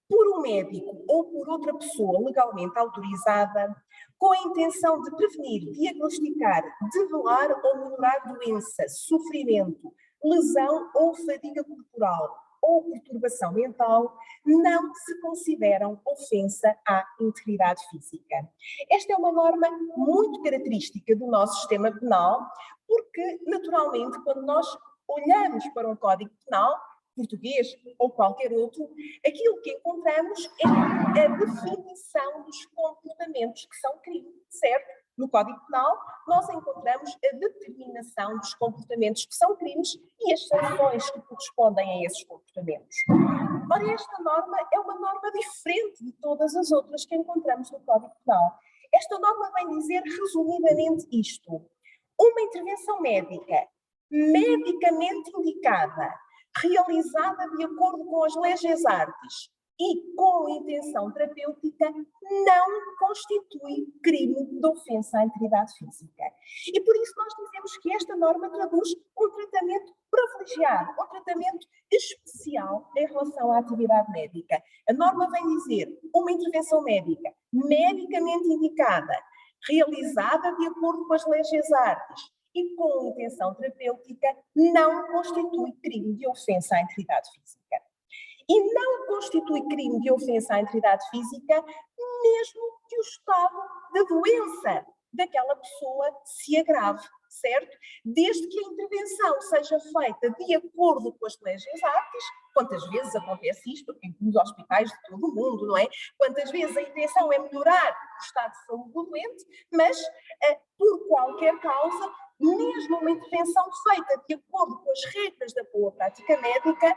por um médico ou por outra pessoa legalmente autorizada, com a intenção de prevenir, diagnosticar, debelar ou melhorar doença, sofrimento, lesão ou fadiga corporal ou perturbação mental, não se consideram ofensa à integridade física. Esta é uma norma muito característica do nosso sistema penal, porque, naturalmente, quando nós olhamos para um Código Penal, português ou qualquer outro, aquilo que encontramos é a definição dos comportamentos que são crime, certo? No Código Penal, nós encontramos a determinação dos comportamentos que são crimes e as sanções que correspondem a esses comportamentos. Ora, esta norma é uma norma diferente de todas as outras que encontramos no Código Penal. Esta norma vem dizer, resumidamente, isto. Uma intervenção médica medicamente indicada, realizada de acordo com as leges artis e com intenção terapêutica, não constitui crime de ofensa à integridade física. E por isso nós dizemos que esta norma traduz um tratamento privilegiado, um tratamento especial em relação à atividade médica. A norma vem dizer uma intervenção médica medicamente indicada, realizada de acordo com as leges artis e com intenção terapêutica não constitui crime de ofensa à integridade física. E não constitui crime de ofensa à integridade física mesmo que o estado da doença daquela pessoa se agrave, certo? Desde que a intervenção seja feita de acordo com as leis artes. Quantas vezes acontece isto nos hospitais de todo o mundo, não é? Quantas vezes a intenção é melhorar o estado de saúde do doente, mas por qualquer causa, mesmo uma intervenção feita de acordo com as regras da boa prática médica,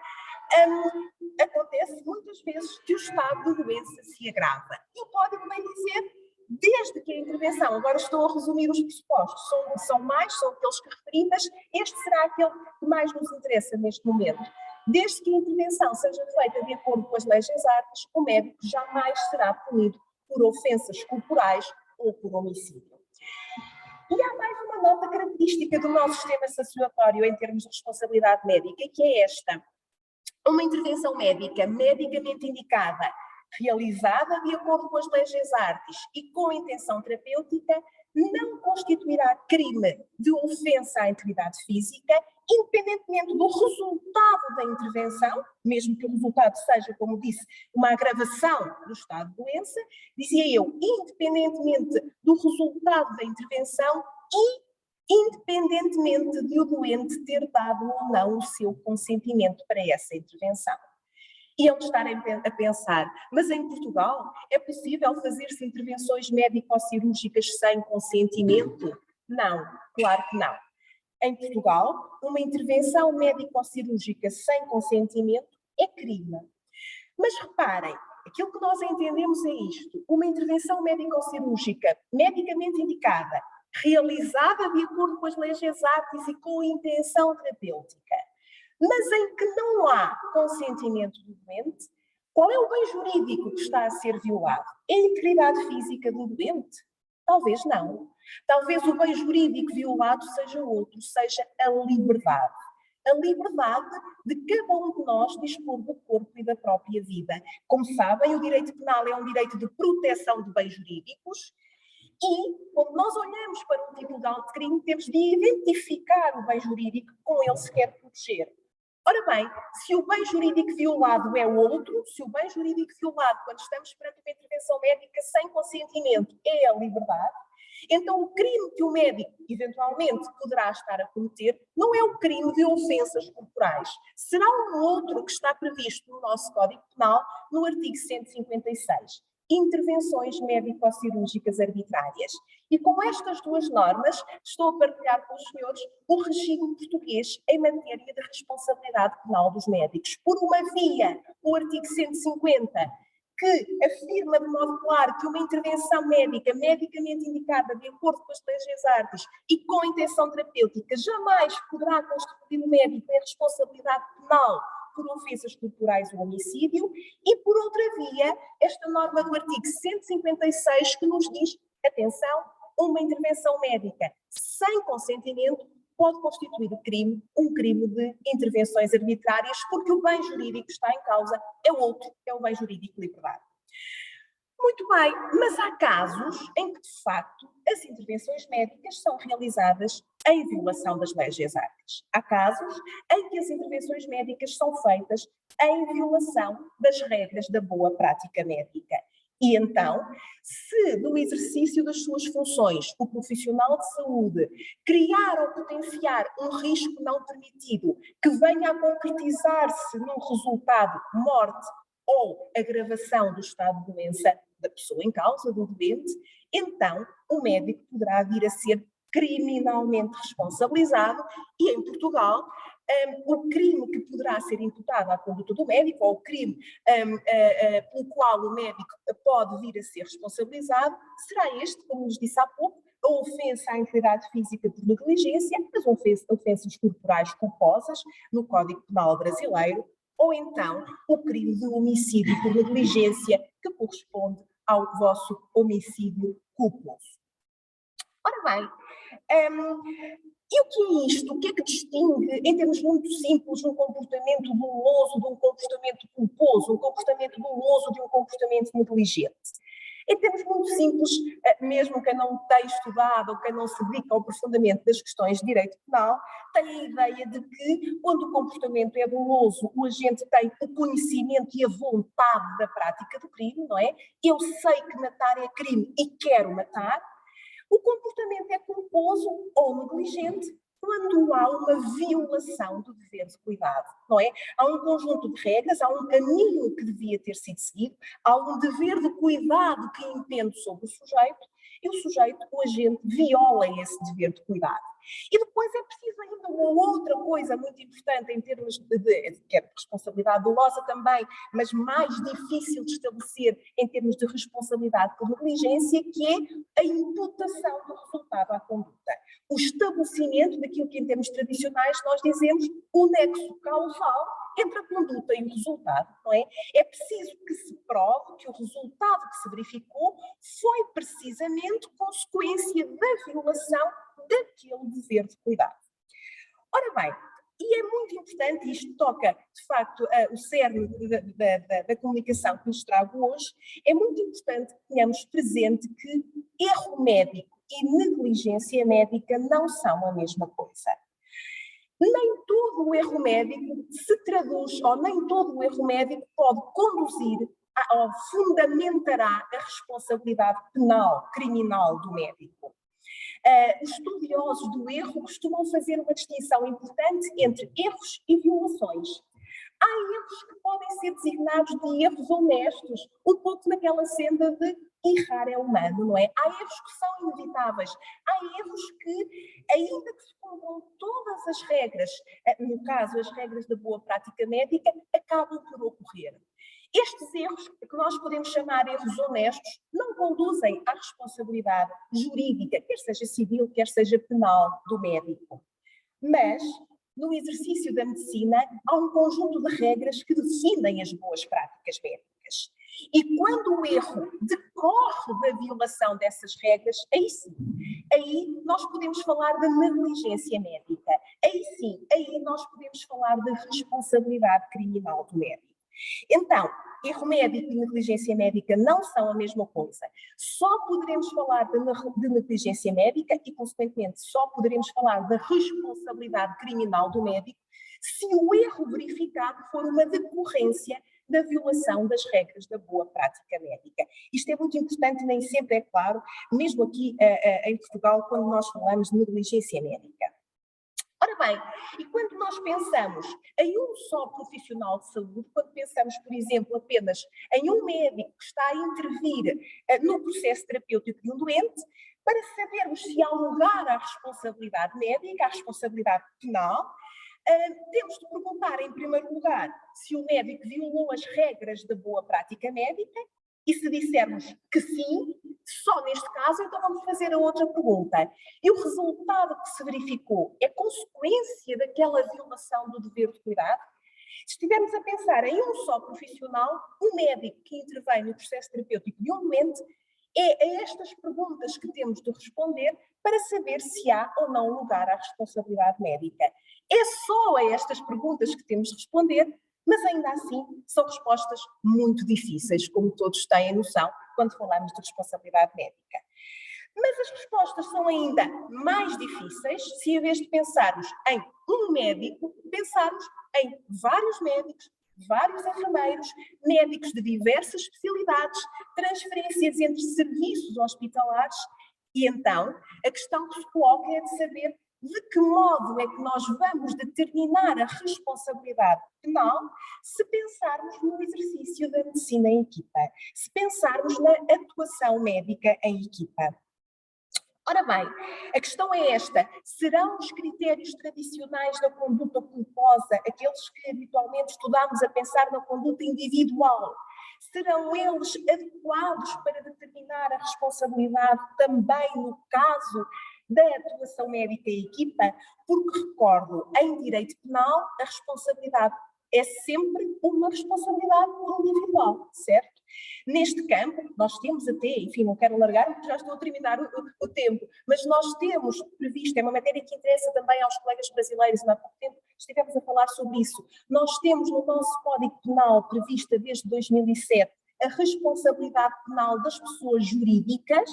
acontece muitas vezes que o estado de doença se agrava. E o Código vem dizer, desde que a intervenção, agora estou a resumir os pressupostos, são aqueles que referi, mas este será aquele que mais nos interessa neste momento. Desde que a intervenção seja feita de acordo com as leis artes, o médico jamais será punido por ofensas corporais ou por homicídio. E há mais uma nota característica do nosso sistema sancionatório em termos de responsabilidade médica, que é esta. Uma intervenção médica medicamente indicada, realizada de acordo com as leis artes e com intenção terapêutica, não constituirá crime de ofensa à integridade física, independentemente do resultado da intervenção, mesmo que o resultado seja, como disse, uma agravação do estado de doença, dizia eu, independentemente do resultado da intervenção e independentemente de o doente ter dado ou não o seu consentimento para essa intervenção. E onde estarem a pensar, mas em Portugal é possível fazer-se intervenções médico-cirúrgicas sem consentimento? Não, claro que não. Em Portugal, uma intervenção médico-cirúrgica sem consentimento é crime. Mas reparem, aquilo que nós entendemos é isto, uma intervenção médico-cirúrgica medicamente indicada, realizada de acordo com as leis artes e com intenção terapêutica, mas em que não há consentimento do doente, qual é o bem jurídico que está a ser violado? É a integridade física do doente? Talvez não. Talvez o bem jurídico violado seja outro, seja a liberdade. A liberdade de cada um de nós dispor do corpo e da própria vida. Como sabem, o direito penal é um direito de proteção de bens jurídicos e, quando nós olhamos para um tipo de auto de crime, temos de identificar o bem jurídico que com ele se quer proteger. Ora bem, se o bem jurídico violado é outro, se o bem jurídico violado, quando estamos perante uma intervenção médica sem consentimento, é a liberdade, então o crime que o médico, eventualmente, poderá estar a cometer não é o crime de ofensas corporais. Será um outro que está previsto no nosso Código Penal, no artigo 156. Intervenções médico-cirúrgicas arbitrárias. E com estas duas normas, estou a partilhar com os senhores o regime português em matéria de responsabilidade penal dos médicos. Por uma via, o artigo 150, que afirma de modo claro que uma intervenção médica medicamente indicada de acordo com as leis artes e com intenção terapêutica jamais poderá constituir o médico em responsabilidade penal por ofensas corporais ou homicídio, e por outra via, esta norma do artigo 156 que nos diz, atenção, uma intervenção médica sem consentimento pode constituir um crime de intervenções arbitrárias, porque o bem jurídico que está em causa é outro, é o bem jurídico de liberdade. Muito bem, mas há casos em que, de facto, as intervenções médicas são realizadas em violação das leis artes. Há casos em que as intervenções médicas são feitas em violação das regras da boa prática médica. E então, se do exercício das suas funções o profissional de saúde criar ou potenciar um risco não permitido que venha a concretizar-se num resultado morte ou agravação do estado de doença da pessoa em causa, do doente, então o médico poderá vir a ser criminalmente responsabilizado e em Portugal o crime que poderá ser imputado à conduta do médico ou o crime pelo qual o médico pode vir a ser responsabilizado será este, como nos disse há pouco, a ofensa à integridade física por negligência, as ofensas corporais culposas no Código Penal brasileiro, ou então o crime de homicídio por negligência que corresponde ao vosso homicídio culposo. Ora bem, e o que é isto? O que é que distingue, em termos muito simples, um comportamento doloso de um comportamento culposo, um comportamento doloso de um comportamento negligente? Em termos muito simples, mesmo quem não tem estudado ou quem não se dedica ao aprofundamento das questões de direito penal, tem a ideia de que, quando o comportamento é doloso, o agente tem o conhecimento e a vontade da prática do crime, não é? Eu sei que matar é crime e quero matar. O comportamento é culposo ou negligente quando há uma violação do dever de cuidado, não é? Há um conjunto de regras, há um caminho que devia ter sido seguido, há um dever de cuidado que impende sobre o sujeito, e o sujeito, o agente, viola esse dever de cuidado. E depois é preciso ainda uma outra coisa muito importante em termos que é de responsabilidade dolosa também, mas mais difícil de estabelecer em termos de responsabilidade por negligência, que é a imputação do resultado à conduta. O estabelecimento daquilo que em termos tradicionais nós dizemos o nexo causal entre a conduta e o resultado, não é? É preciso que se prove que o resultado que se verificou foi precisamente consequência da violação daquele dever de cuidado. Ora bem, e é muito importante, isto toca, de facto, o cerne da comunicação que nos trago hoje, é muito importante que tenhamos presente que erro médico e negligência médica não são a mesma coisa. Nem todo o erro médico se traduz, ou nem todo o erro médico pode conduzir ou fundamentará a responsabilidade penal, criminal do médico. Os estudiosos do erro costumam fazer uma distinção importante entre erros e violações. Há erros que podem ser designados de erros honestos, um pouco naquela senda de errar é humano, não é? Há erros que são inevitáveis, há erros que, ainda que se cumpram todas as regras, no caso as regras da boa prática médica, acabam por ocorrer. Estes erros, que nós podemos chamar erros honestos, não conduzem à responsabilidade jurídica, quer seja civil, quer seja penal, do médico. Mas, no exercício da medicina, há um conjunto de regras que definem as boas práticas médicas. E quando o erro decorre da violação dessas regras, aí sim, aí nós podemos falar de negligência médica. Aí sim, aí nós podemos falar de responsabilidade criminal do médico. Então, erro médico e negligência médica não são a mesma coisa. Só poderemos falar de negligência médica e, consequentemente, só poderemos falar da responsabilidade criminal do médico se o erro verificado for uma decorrência da violação das regras da boa prática médica. Isto é muito importante e nem sempre é claro, mesmo aqui em Portugal, quando nós falamos de negligência médica. Ora bem, e quando nós pensamos em um só profissional de saúde, quando pensamos, por exemplo, apenas em um médico que está a intervir no processo terapêutico de um doente, para sabermos se há lugar à responsabilidade médica, à responsabilidade penal, temos de perguntar, em primeiro lugar, se o médico violou as regras da boa prática médica, e se dissermos que sim, só neste caso, então vamos fazer a outra pergunta. E o resultado que se verificou é consequência daquela violação do dever de cuidado? Se estivermos a pensar em um só profissional, um médico que intervém no processo terapêutico de um doente, é a estas perguntas que temos de responder para saber se há ou não lugar à responsabilidade médica. É só a estas perguntas que temos de responder, mas ainda assim são respostas muito difíceis, como todos têm noção quando falamos de responsabilidade médica. Mas as respostas são ainda mais difíceis se, em vez de pensarmos em um médico, pensarmos em vários médicos, vários enfermeiros, médicos de diversas especialidades, transferências entre serviços hospitalares, e então a questão que se coloca é de saber de que modo é que nós vamos determinar a responsabilidade penal se pensarmos no exercício da medicina em equipa, se pensarmos na atuação médica em equipa. Ora bem, a questão é esta: serão os critérios tradicionais da conduta culposa, aqueles que habitualmente estudamos a pensar na conduta individual, serão eles adequados para determinar a responsabilidade também no caso da atuação médica em equipa? Porque, recordo, em direito penal, a responsabilidade é sempre uma responsabilidade individual, certo? Neste campo, nós temos até, enfim, não quero alargar porque já estou a terminar o tempo, mas nós temos previsto, é uma matéria que interessa também aos colegas brasileiros, há pouco tempo estivemos a falar sobre isso. Nós temos no nosso Código Penal prevista desde 2007 a responsabilidade penal das pessoas jurídicas,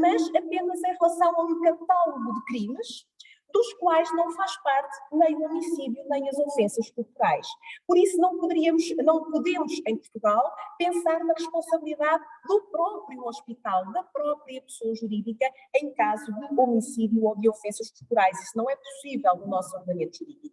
mas apenas em relação a um catálogo de crimes, dos quais não faz parte nem o homicídio, nem as ofensas corporais. Por isso não podemos em Portugal pensar na responsabilidade do próprio hospital, da própria pessoa jurídica, em caso de homicídio ou de ofensas corporais. Isso não é possível no nosso ordenamento jurídico.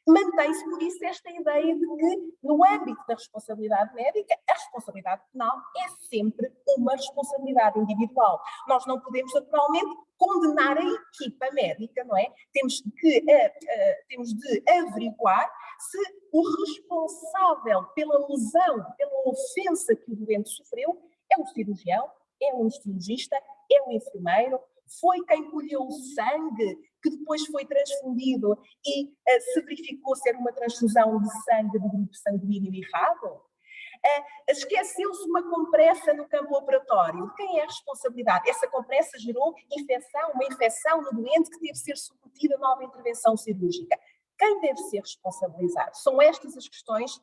Mantém-se, por isso, esta ideia de que, no âmbito da responsabilidade médica, a responsabilidade penal é sempre uma responsabilidade individual. Nós não podemos, naturalmente, condenar a equipa médica, não é? Temos de averiguar se o responsável pela lesão, pela ofensa que o doente sofreu, é um cirurgião, é um anestesiologista, é um enfermeiro, foi quem colheu o sangue que depois foi transfundido e se verificou ser uma transfusão de sangue do grupo sanguíneo errado? Esqueceu-se uma compressa no campo operatório. De quem é a responsabilidade? Essa compressa gerou uma infecção no doente que teve de ser submetida a nova intervenção cirúrgica. Quem deve ser responsabilizado? São estas as questões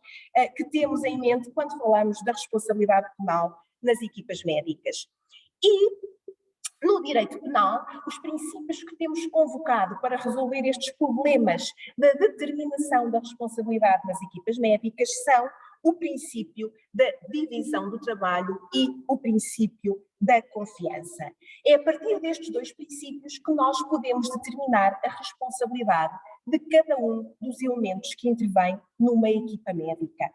que temos em mente quando falamos da responsabilidade penal nas equipas médicas. E no direito penal, os princípios que temos convocado para resolver estes problemas da determinação da responsabilidade nas equipas médicas são o princípio da divisão do trabalho e o princípio da confiança. É a partir destes dois princípios que nós podemos determinar a responsabilidade de cada um dos elementos que intervêm numa equipa médica.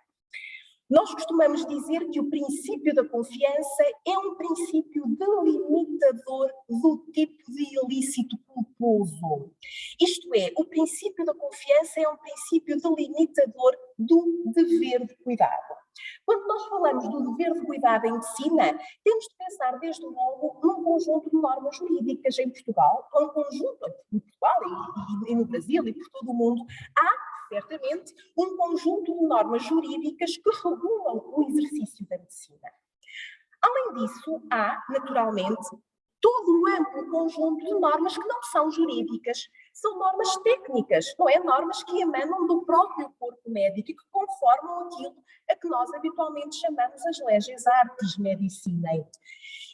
Nós costumamos dizer que o princípio da confiança é um princípio delimitador do tipo de ilícito culposo. Isto é, o princípio da confiança é um princípio delimitador do dever de cuidado. Quando nós falamos do dever de cuidado em medicina, temos de pensar desde logo num conjunto de normas jurídicas em Portugal, um conjunto em Portugal e no Brasil e por todo o mundo. Há certamente um conjunto de normas jurídicas que regulam o exercício da medicina. Além disso, há, naturalmente, todo um amplo conjunto de normas que não são jurídicas, são normas técnicas, não é? Normas que emanam do próprio corpo médico e que conformam aquilo a que nós habitualmente chamamos as leges artis medicinae.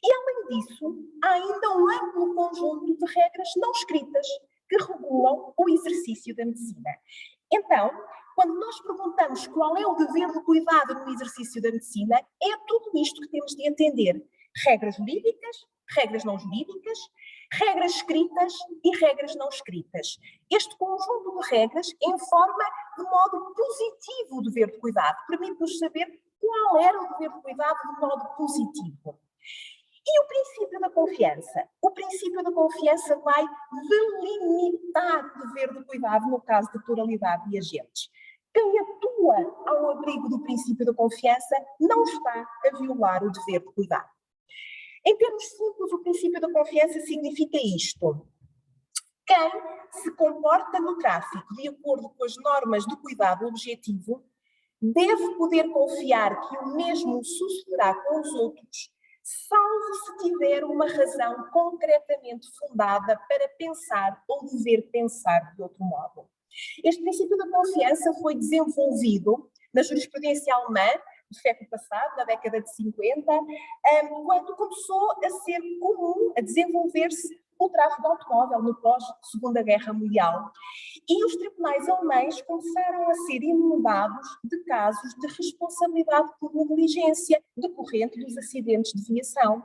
E, além disso, há ainda um amplo conjunto de regras não escritas que regulam o exercício da medicina. Então, quando nós perguntamos qual é o dever de cuidado no exercício da medicina, é tudo isto que temos de entender. Regras jurídicas, regras não jurídicas, regras escritas e regras não escritas. Este conjunto de regras informa de modo positivo o dever de cuidado, permite-nos saber qual era o dever de cuidado de modo positivo. E o princípio da confiança? O princípio da confiança vai delimitar o dever de cuidado no caso de pluralidade de agentes. Quem atua ao abrigo do princípio da confiança não está a violar o dever de cuidado. Em termos simples, o princípio da confiança significa isto. Quem se comporta no tráfico de acordo com as normas de cuidado objetivo deve poder confiar que o mesmo sucederá com os outros, salvo se tiver uma razão concretamente fundada para pensar ou dever pensar de outro modo. Este princípio da confiança foi desenvolvido na jurisprudência alemã do século passado, na década de 50, quando começou a ser comum, a desenvolver-se o tráfico de automóvel no pós-Segunda Guerra Mundial. E os tribunais alemães começaram a ser inundados de casos de responsabilidade por negligência decorrente dos acidentes de viação.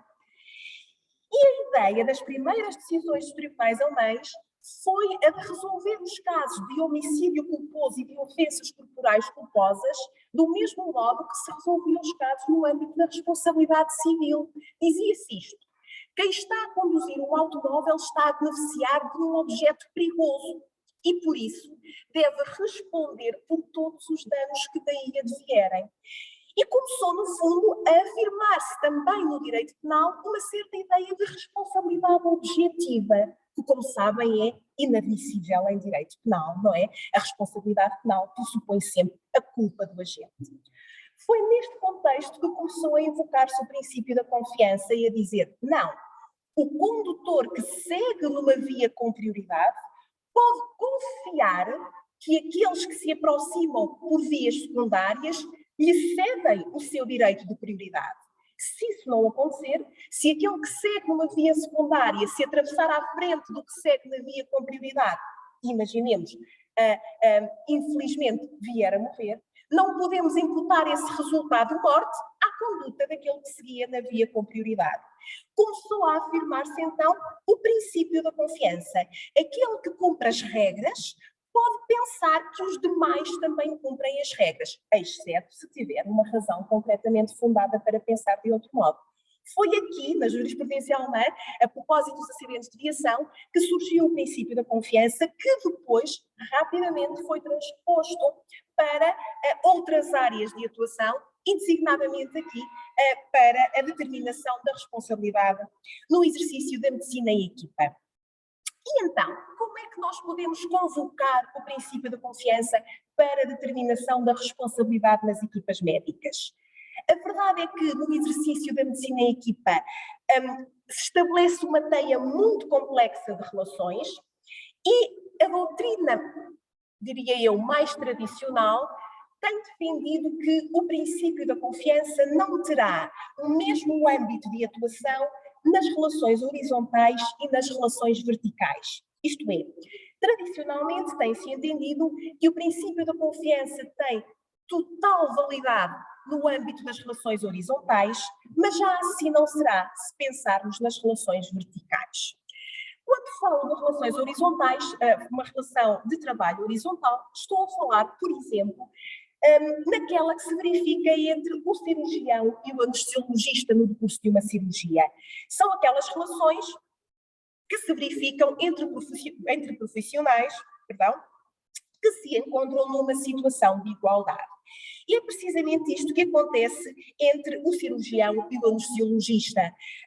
E a ideia das primeiras decisões dos tribunais alemães foi a de resolver os casos de homicídio culposo e de ofensas corporais culposas do mesmo modo que se resolviam os casos no âmbito da responsabilidade civil. Dizia-se isto: quem está a conduzir um automóvel está a beneficiar de um objeto perigoso e, por isso, deve responder por todos os danos que daí advierem. E começou, no fundo, a afirmar-se também no direito penal uma certa ideia de responsabilidade objetiva, que, como sabem, é inadmissível em direito penal, não é? A responsabilidade penal pressupõe sempre a culpa do agente. Foi neste contexto que começou a invocar-se o princípio da confiança e a dizer, não, o condutor que segue numa via com prioridade pode confiar que aqueles que se aproximam por vias secundárias lhe cedem o seu direito de prioridade. Se isso não acontecer, se aquele que segue numa via secundária se atravessar à frente do que segue na via com prioridade, imaginemos, infelizmente vier a morrer, não podemos imputar esse resultado de morte à conduta daquele que seguia na via com prioridade. Começou a afirmar-se então o princípio da confiança. Aquele que cumpre as regras pode pensar que os demais também cumprem as regras, exceto se tiver uma razão concretamente fundada para pensar de outro modo. Foi aqui, na jurisprudência alemã, a propósito dos acidentes de viação, que surgiu o princípio da confiança, que depois, rapidamente, foi transposto para outras áreas de atuação, e designadamente aqui para a determinação da responsabilidade no exercício da medicina em equipa. E então, como é que nós podemos convocar o princípio da confiança para a determinação da responsabilidade nas equipas médicas? A verdade é que no exercício da medicina em equipa se estabelece uma teia muito complexa de relações e a doutrina, diria eu, mais tradicional, tem defendido que o princípio da confiança não terá o mesmo âmbito de atuação nas relações horizontais e nas relações verticais. Isto é, tradicionalmente tem-se entendido que o princípio da confiança tem total validade no âmbito das relações horizontais, mas já assim não será se pensarmos nas relações verticais. Quando falo de relações horizontais, uma relação de trabalho horizontal, estou a falar, por exemplo, naquela que se verifica entre o cirurgião e o anestesiologista no decurso de uma cirurgia. São aquelas relações que se verificam entre profissionais, que se encontram numa situação de igualdade. E é precisamente isto que acontece entre o cirurgião e o anestesiologista.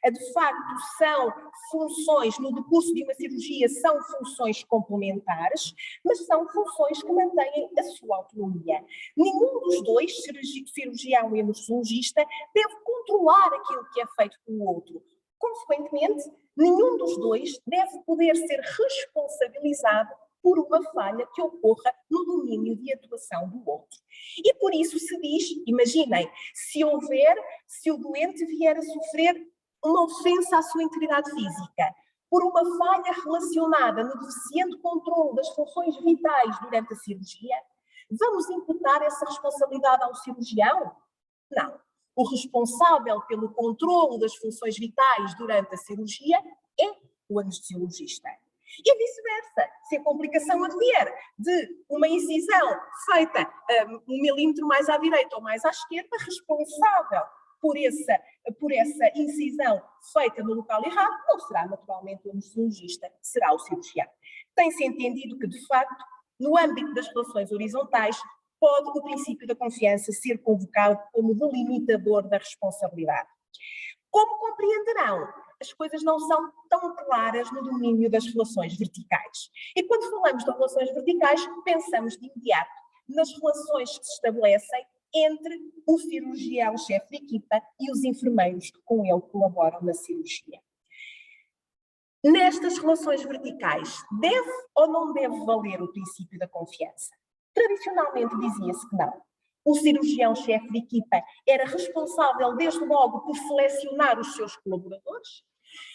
De facto, são funções, no decurso de uma cirurgia, são funções complementares, mas são funções que mantêm a sua autonomia. Nenhum dos dois, cirurgião e anestesiologista, deve controlar aquilo que é feito pelo outro. Consequentemente, nenhum dos dois deve poder ser responsabilizado por uma falha que ocorra no domínio de atuação do outro. E por isso se diz, imaginem, se o doente vier a sofrer uma ofensa à sua integridade física, por uma falha relacionada no deficiente controle das funções vitais durante a cirurgia, vamos imputar essa responsabilidade ao cirurgião? Não. O responsável pelo controle das funções vitais durante a cirurgia é o anestesiologista. E vice-versa, se a complicação advier de uma incisão feita 1 milímetro mais à direita ou mais à esquerda, responsável por essa incisão feita no local errado, não será naturalmente o anestesiologista, será o cirurgião. Tem-se entendido que, de facto, no âmbito das relações horizontais, pode o princípio da confiança ser convocado como delimitador da responsabilidade. Como compreenderão, as coisas não são tão claras no domínio das relações verticais. E quando falamos de relações verticais, pensamos de imediato nas relações que se estabelecem entre o cirurgião-chefe de equipa e os enfermeiros que com ele colaboram na cirurgia. Nestas relações verticais, deve ou não deve valer o princípio da confiança? Tradicionalmente dizia-se que não. O cirurgião-chefe de equipa era responsável, desde logo, por selecionar os seus colaboradores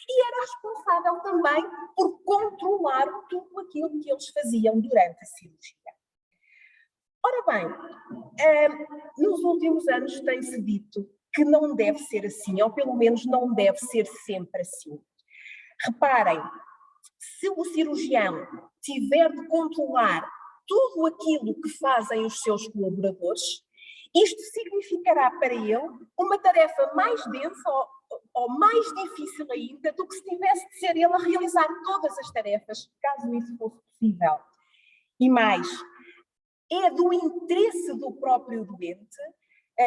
e era responsável também por controlar tudo aquilo que eles faziam durante a cirurgia. Ora bem, nos últimos anos tem-se dito que não deve ser assim, ou pelo menos não deve ser sempre assim. Reparem, se o cirurgião tiver de controlar tudo aquilo que fazem os seus colaboradores, isto significará para ele uma tarefa mais densa ou mais difícil ainda do que se tivesse de ser ele a realizar todas as tarefas, caso isso fosse possível. E mais, é do interesse do próprio doente,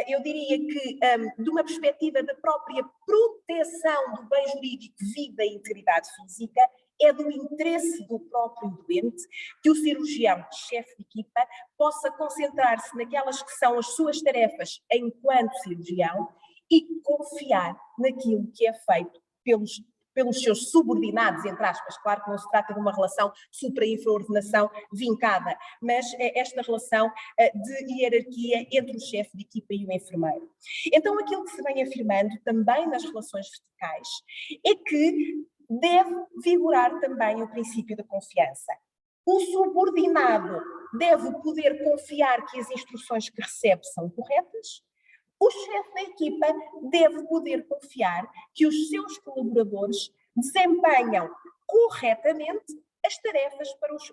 eu diria que de uma perspectiva da própria proteção do bem jurídico, vida e integridade física, é do interesse do próprio doente que o cirurgião-chefe de equipa possa concentrar-se naquelas que são as suas tarefas enquanto cirurgião e confiar naquilo que é feito pelos seus subordinados, entre aspas. Claro que não se trata de uma relação supra-infraordenação vincada, mas esta relação de hierarquia entre o chefe de equipa e o enfermeiro. Então, aquilo que se vem afirmando também nas relações verticais é que deve vigorar também o princípio da confiança. O subordinado deve poder confiar que as instruções que recebe são corretas. O chefe da equipa deve poder confiar que os seus colaboradores desempenham corretamente as tarefas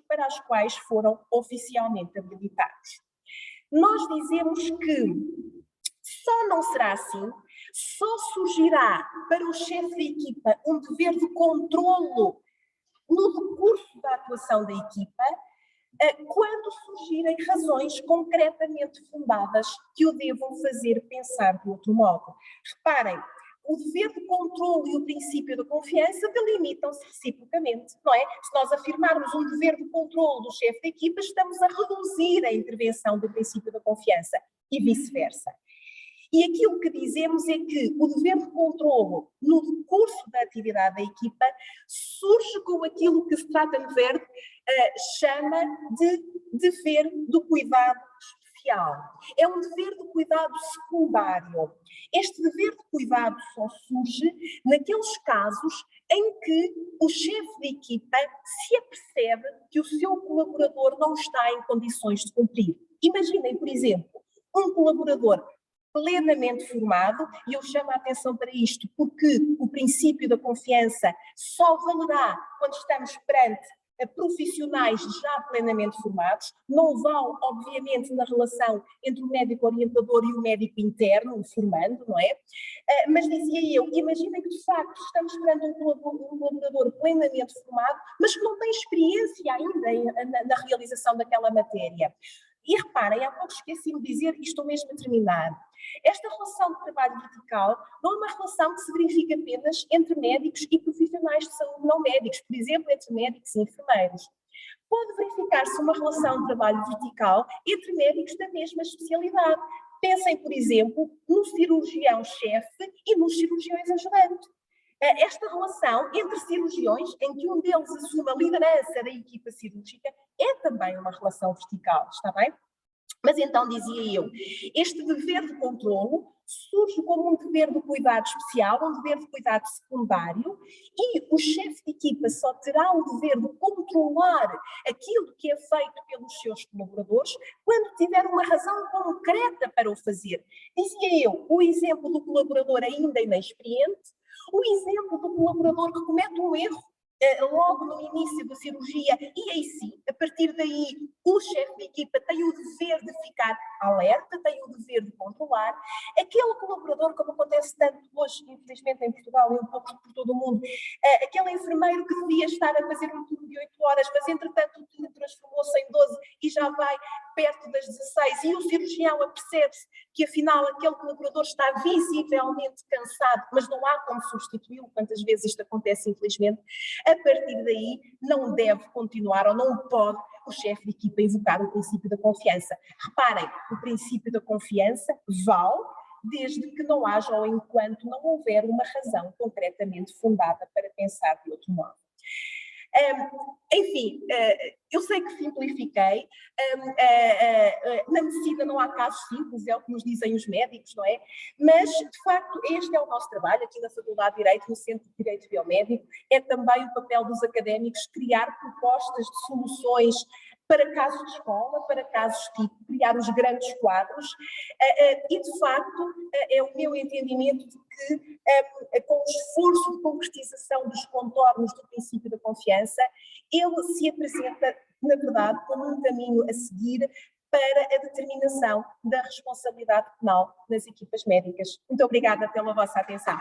para as quais foram oficialmente habilitados. Nós dizemos que só não será assim, só surgirá para o chefe da equipa um dever de controlo no decurso da atuação da equipa, quando surgirem razões concretamente fundadas que o devam fazer pensar de outro modo. Reparem, o dever de controle e o princípio da confiança delimitam-se reciprocamente, não é? Se nós afirmarmos um dever de controle do chefe da equipa, estamos a reduzir a intervenção do princípio da confiança e vice-versa. E aquilo que dizemos é que o dever de controlo no decurso da atividade da equipa surge com aquilo que Strattenberg chama de dever do cuidado especial. É um dever de cuidado secundário. Este dever de cuidado só surge naqueles casos em que o chefe de equipa se apercebe que o seu colaborador não está em condições de cumprir. Imaginem, por exemplo, um colaborador plenamente formado, e eu chamo a atenção para isto, porque o princípio da confiança só valerá quando estamos perante profissionais já plenamente formados, não vale, obviamente, na relação entre o médico orientador e o médico interno, o formando, não é? Mas dizia eu, imaginem que de facto estamos perante um colaborador plenamente formado, mas que não tem experiência ainda na realização daquela matéria. E reparem, há pouco esqueci-me de dizer, e estou mesmo a terminar, esta relação de trabalho vertical não é uma relação que se verifica apenas entre médicos e profissionais de saúde não médicos, por exemplo, entre médicos e enfermeiros. Pode verificar-se uma relação de trabalho vertical entre médicos da mesma especialidade. Pensem, por exemplo, no cirurgião-chefe e nos cirurgiões ajudantes. Esta relação entre cirurgiões, em que um deles assume a liderança da equipa cirúrgica, é também uma relação vertical, está bem? Mas então, dizia eu, este dever de controlo surge como um dever de cuidado especial, um dever de cuidado secundário, e o chefe de equipa só terá o dever de controlar aquilo que é feito pelos seus colaboradores quando tiver uma razão concreta para o fazer. Dizia eu, o exemplo do colaborador ainda inexperiente, o exemplo do colaborador que comete um erro logo no início da cirurgia, e aí sim, a partir daí, o chefe de equipa tem o dever de ficar alerta, tem o dever de controlar. Aquele colaborador, como acontece tanto hoje, infelizmente em Portugal e um pouco por todo o mundo, aquele enfermeiro que devia estar a fazer um turno de 8 horas, mas entretanto o turno transformou-se em 12 e já vai perto das 16, e o cirurgião apercebe-se que afinal aquele colaborador está visivelmente cansado, mas não há como substituí-lo, quantas vezes isto acontece infelizmente. A partir daí não deve continuar ou não pode o chefe de equipa invocar o princípio da confiança. Reparem, o princípio da confiança vale desde que não haja ou enquanto não houver uma razão concretamente fundada para pensar de outro modo. Enfim, eu sei que simplifiquei, na medicina não há casos simples, é o que nos dizem os médicos, não é? Mas, de facto, este é o nosso trabalho aqui na Faculdade de Direito, no Centro de Direito Biomédico, é também o papel dos académicos criar propostas de soluções para casos de escola, para casos tipo, criar os grandes quadros, e de facto é o meu entendimento de que com o esforço de concretização dos contornos do princípio da confiança, ele se apresenta, na verdade, como um caminho a seguir para a determinação da responsabilidade penal nas equipas médicas. Muito obrigada pela vossa atenção.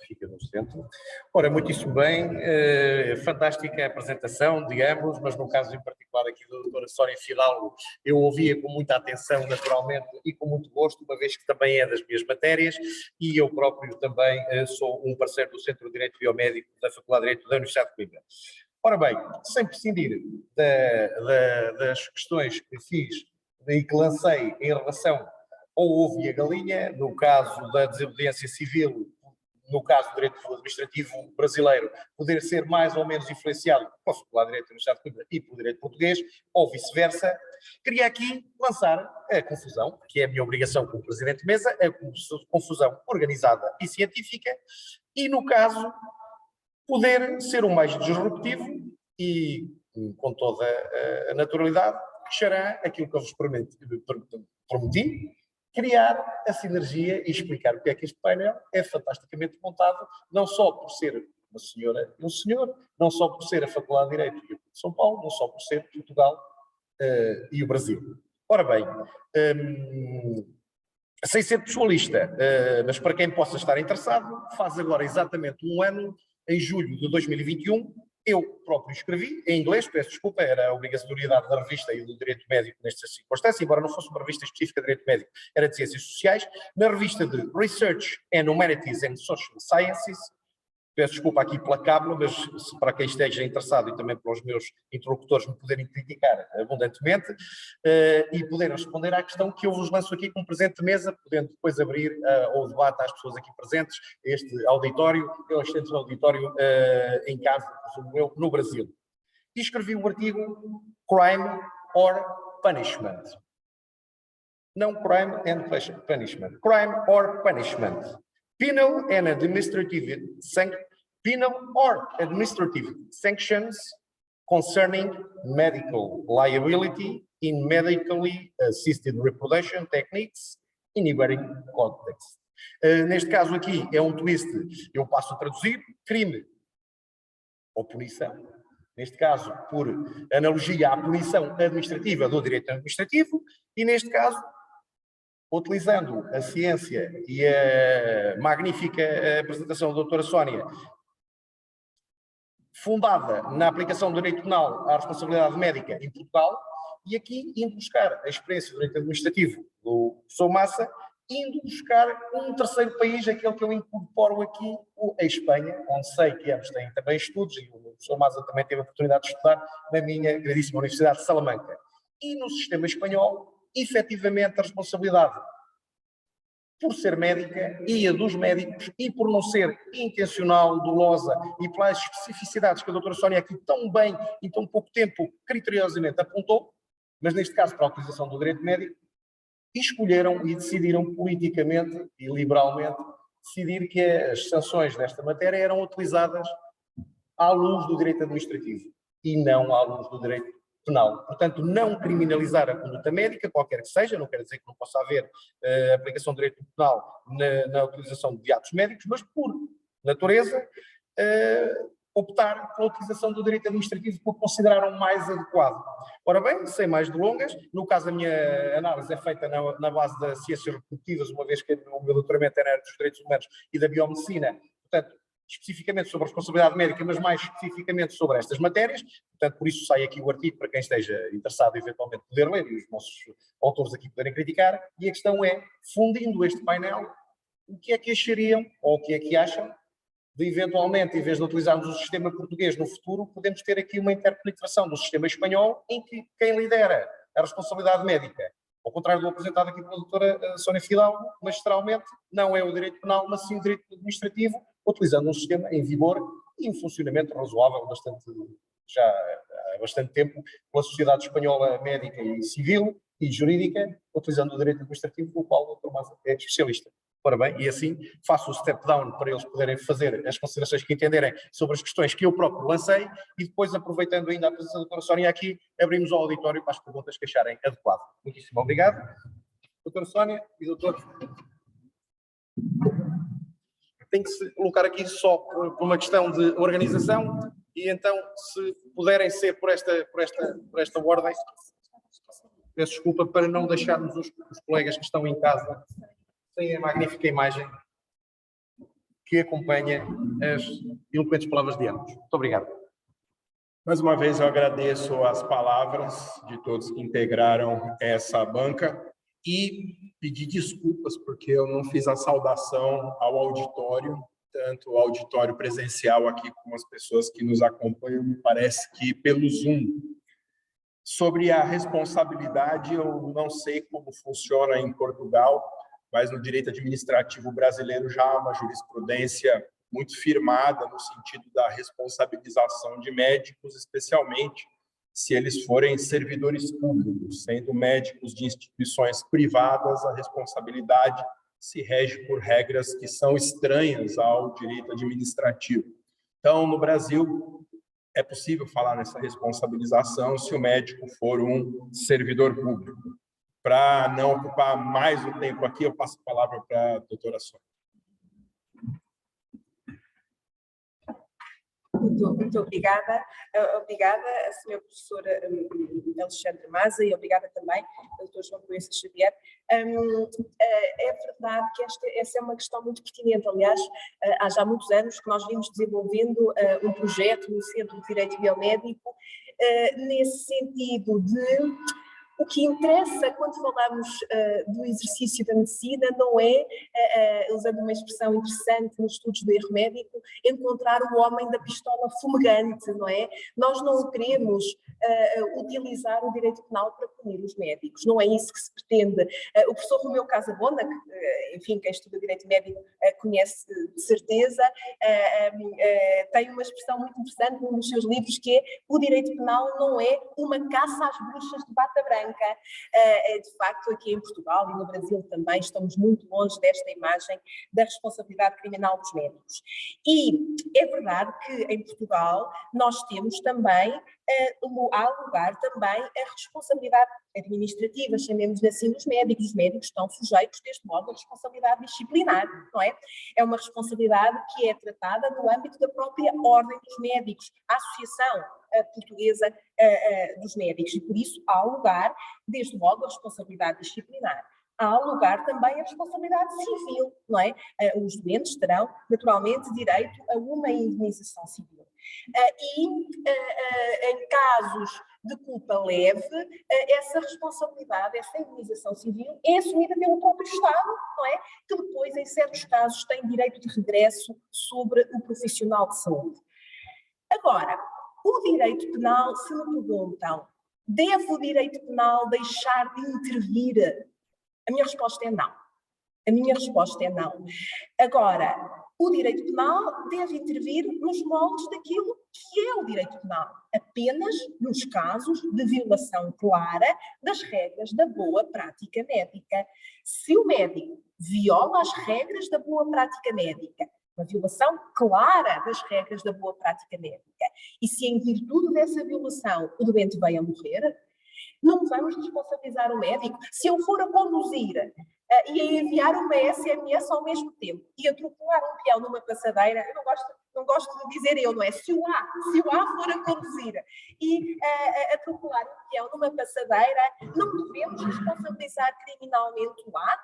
Fica no centro. Ora, muitíssimo bem, fantástica a apresentação, digamos, mas no caso em particular aqui da doutora Sónia Fidalgo, eu ouvia com muita atenção, naturalmente, e com muito gosto, uma vez que também é das minhas matérias, e eu próprio também sou um parceiro do Centro de Direito Biomédico da Faculdade de Direito da Universidade de Coimbra. Ora bem, sem prescindir das questões que fiz e que lancei em relação ao ovo e a galinha, no caso da desobediência civil, no caso do direito administrativo brasileiro, poder ser mais ou menos influenciado pelo direito administrativo de Coimbra e pelo direito português, ou vice-versa, queria aqui lançar a confusão, que é a minha obrigação como Presidente de Mesa, a confusão organizada e científica, e no caso, poder ser o mais disruptivo e, com toda a naturalidade, fechará aquilo que eu vos prometi, criar a sinergia e explicar o que é que este painel é fantasticamente montado, não só por ser uma senhora e um senhor, não só por ser a Faculdade de Direito de São Paulo, não só por ser Portugal e o Brasil. Ora bem, sem ser pessoalista, mas para quem possa estar interessado, faz agora exatamente um ano, em julho de 2021, eu próprio escrevi, em inglês, peço desculpa, era a obrigatoriedade da revista e do direito médico nesta circunstância, embora não fosse uma revista específica de direito médico, era de ciências sociais, na revista de Research and Humanities and Social Sciences. Peço desculpa aqui pela cábula, mas para quem esteja interessado e também para os meus interlocutores me poderem criticar abundantemente e poderem responder à questão que eu vos lanço aqui como Presidente de Mesa, podendo depois abrir ao debate às pessoas aqui presentes, este auditório, eu extendo o auditório em casa, presumo eu, no Brasil. E escrevi o artigo Crime or Punishment. Não Crime and Punishment. Crime or Punishment. Penal or administrative sanctions concerning medical liability in medically assisted reproduction techniques in varying contexts. Neste caso aqui é um twist, eu passo a traduzir, crime ou punição. Neste caso, por analogia à punição administrativa do direito administrativo, e neste caso, utilizando a ciência e a magnífica apresentação da doutora Sónia, fundada na aplicação do direito penal à responsabilidade médica em Portugal, e aqui indo buscar a experiência do direito administrativo do professor Massa, indo buscar um terceiro país, aquele que eu incorporo aqui, a Espanha, onde sei que ambos têm também estudos, e o professor Massa também teve a oportunidade de estudar na minha queridíssima Universidade de Salamanca. E no sistema espanhol, efetivamente, a responsabilidade por ser médica e a dos médicos e por não ser intencional, dolosa e pelas especificidades que a doutora Sónia aqui tão bem em tão pouco tempo criteriosamente apontou, mas neste caso para a utilização do direito médico, escolheram e decidiram politicamente e liberalmente decidir que as sanções desta matéria eram utilizadas à luz do direito administrativo e não à luz do direito penal. Portanto, não criminalizar a conduta médica, qualquer que seja, não quer dizer que não possa haver aplicação do direito penal na utilização de atos médicos, mas por natureza optar pela utilização do direito administrativo porque consideraram mais adequado. Ora bem, sem mais delongas, no caso a minha análise é feita na base das ciências reprodutivas, uma vez que o meu doutoramento é na área dos direitos humanos e da biomedicina, portanto, especificamente sobre a responsabilidade médica, mas mais especificamente sobre estas matérias, portanto, por isso sai aqui o artigo para quem esteja interessado eventualmente poder ler e os nossos autores aqui poderem criticar, e a questão é, fundindo este painel, o que é que achariam, ou o que é que acham, de eventualmente, em vez de utilizarmos o sistema português no futuro, podemos ter aqui uma interpenetração do sistema espanhol, em que quem lidera a responsabilidade médica, ao contrário do apresentado aqui pela doutora Sónia Fidalgo, magistralmente, não é o direito penal, mas sim o direito administrativo, utilizando um sistema em vigor e em funcionamento razoável já há bastante tempo pela sociedade espanhola médica e civil e jurídica, utilizando o direito administrativo, no qual o doutor Massa é especialista. Ora bem, e assim faço o step down para eles poderem fazer as considerações que entenderem sobre as questões que eu próprio lancei e depois, aproveitando ainda a presença da doutora Sónia aqui, abrimos o auditório para as perguntas que acharem adequado. Muitíssimo obrigado. Doutora Sónia e doutor... Tem que se colocar aqui só por uma questão de organização e então, se puderem ser por esta ordem, peço desculpa para não deixarmos os colegas que estão em casa sem a magnífica imagem que acompanha as eloquentes palavras de ambos. Muito obrigado. Mais uma vez eu agradeço as palavras de todos que integraram essa banca e pedir desculpas porque eu não fiz a saudação ao auditório, tanto o auditório presencial aqui como as pessoas que nos acompanham, me parece que pelo Zoom. Sobre a responsabilidade, eu não sei como funciona em Portugal, mas no direito administrativo brasileiro já há uma jurisprudência muito firmada no sentido da responsabilização de médicos, especialmente se eles forem servidores públicos. Sendo médicos de instituições privadas, a responsabilidade se rege por regras que são estranhas ao direito administrativo. Então, no Brasil, é possível falar nessa responsabilização se o médico for um servidor público. Para não ocupar mais o tempo aqui, eu passo a palavra para a doutora Sônia. Muito obrigada. Obrigada, a senhora professora Alexandre Maza, e obrigada também ao doutor João Proença Xavier. É verdade que essa é uma questão muito pertinente. Aliás, há já muitos anos que nós vimos desenvolvendo um projeto no Centro de Direito Biomédico nesse sentido de... O que interessa quando falamos do exercício da medicina não é, usando uma expressão interessante nos estudos do erro médico, encontrar o homem da pistola fumegante, não é? Nós não queremos utilizar o direito penal para punir os médicos, não é isso que se pretende. O professor Romeu Casabona, que, enfim, quem estuda direito médico conhece de certeza, tem uma expressão muito interessante num dos seus livros, que é: o direito penal não é uma caça às bruxas de bata branca. De facto, aqui em Portugal e no Brasil também estamos muito longe desta imagem da responsabilidade criminal dos médicos. E é verdade que em Portugal nós temos também, há lugar também a responsabilidade administrativa, chamemos-lhe assim, dos médicos. Os médicos estão sujeitos, desde logo, à responsabilidade disciplinar, não é? É uma responsabilidade que é tratada no âmbito da própria Ordem dos Médicos, a Associação Portuguesa dos Médicos, e por isso há lugar, desde logo, a responsabilidade disciplinar. Há lugar também a responsabilidade civil, não é? Os doentes terão, naturalmente, direito a uma indemnização civil. Em casos de culpa leve, essa responsabilidade, essa indemnização civil é assumida pelo próprio Estado, não é? Que depois, em certos casos, tem direito de regresso sobre o profissional de saúde. Agora, o direito penal, se me perguntam, deve o direito penal deixar de intervir? A minha resposta é não. A minha resposta é não. Agora, o direito penal deve intervir nos moldes daquilo que é o direito penal, apenas nos casos de violação clara das regras da boa prática médica. Se o médico viola as regras da boa prática médica, uma violação clara das regras da boa prática médica, e se em virtude dessa violação o doente veio a morrer, não vamos responsabilizar o médico. Se eu for a conduzir e a enviar uma SMS ao mesmo tempo e atropelar um peão numa passadeira, eu não gosto de dizer eu, não é? Se o A for a conduzir e atropelar um peão numa passadeira, não devemos responsabilizar criminalmente o A?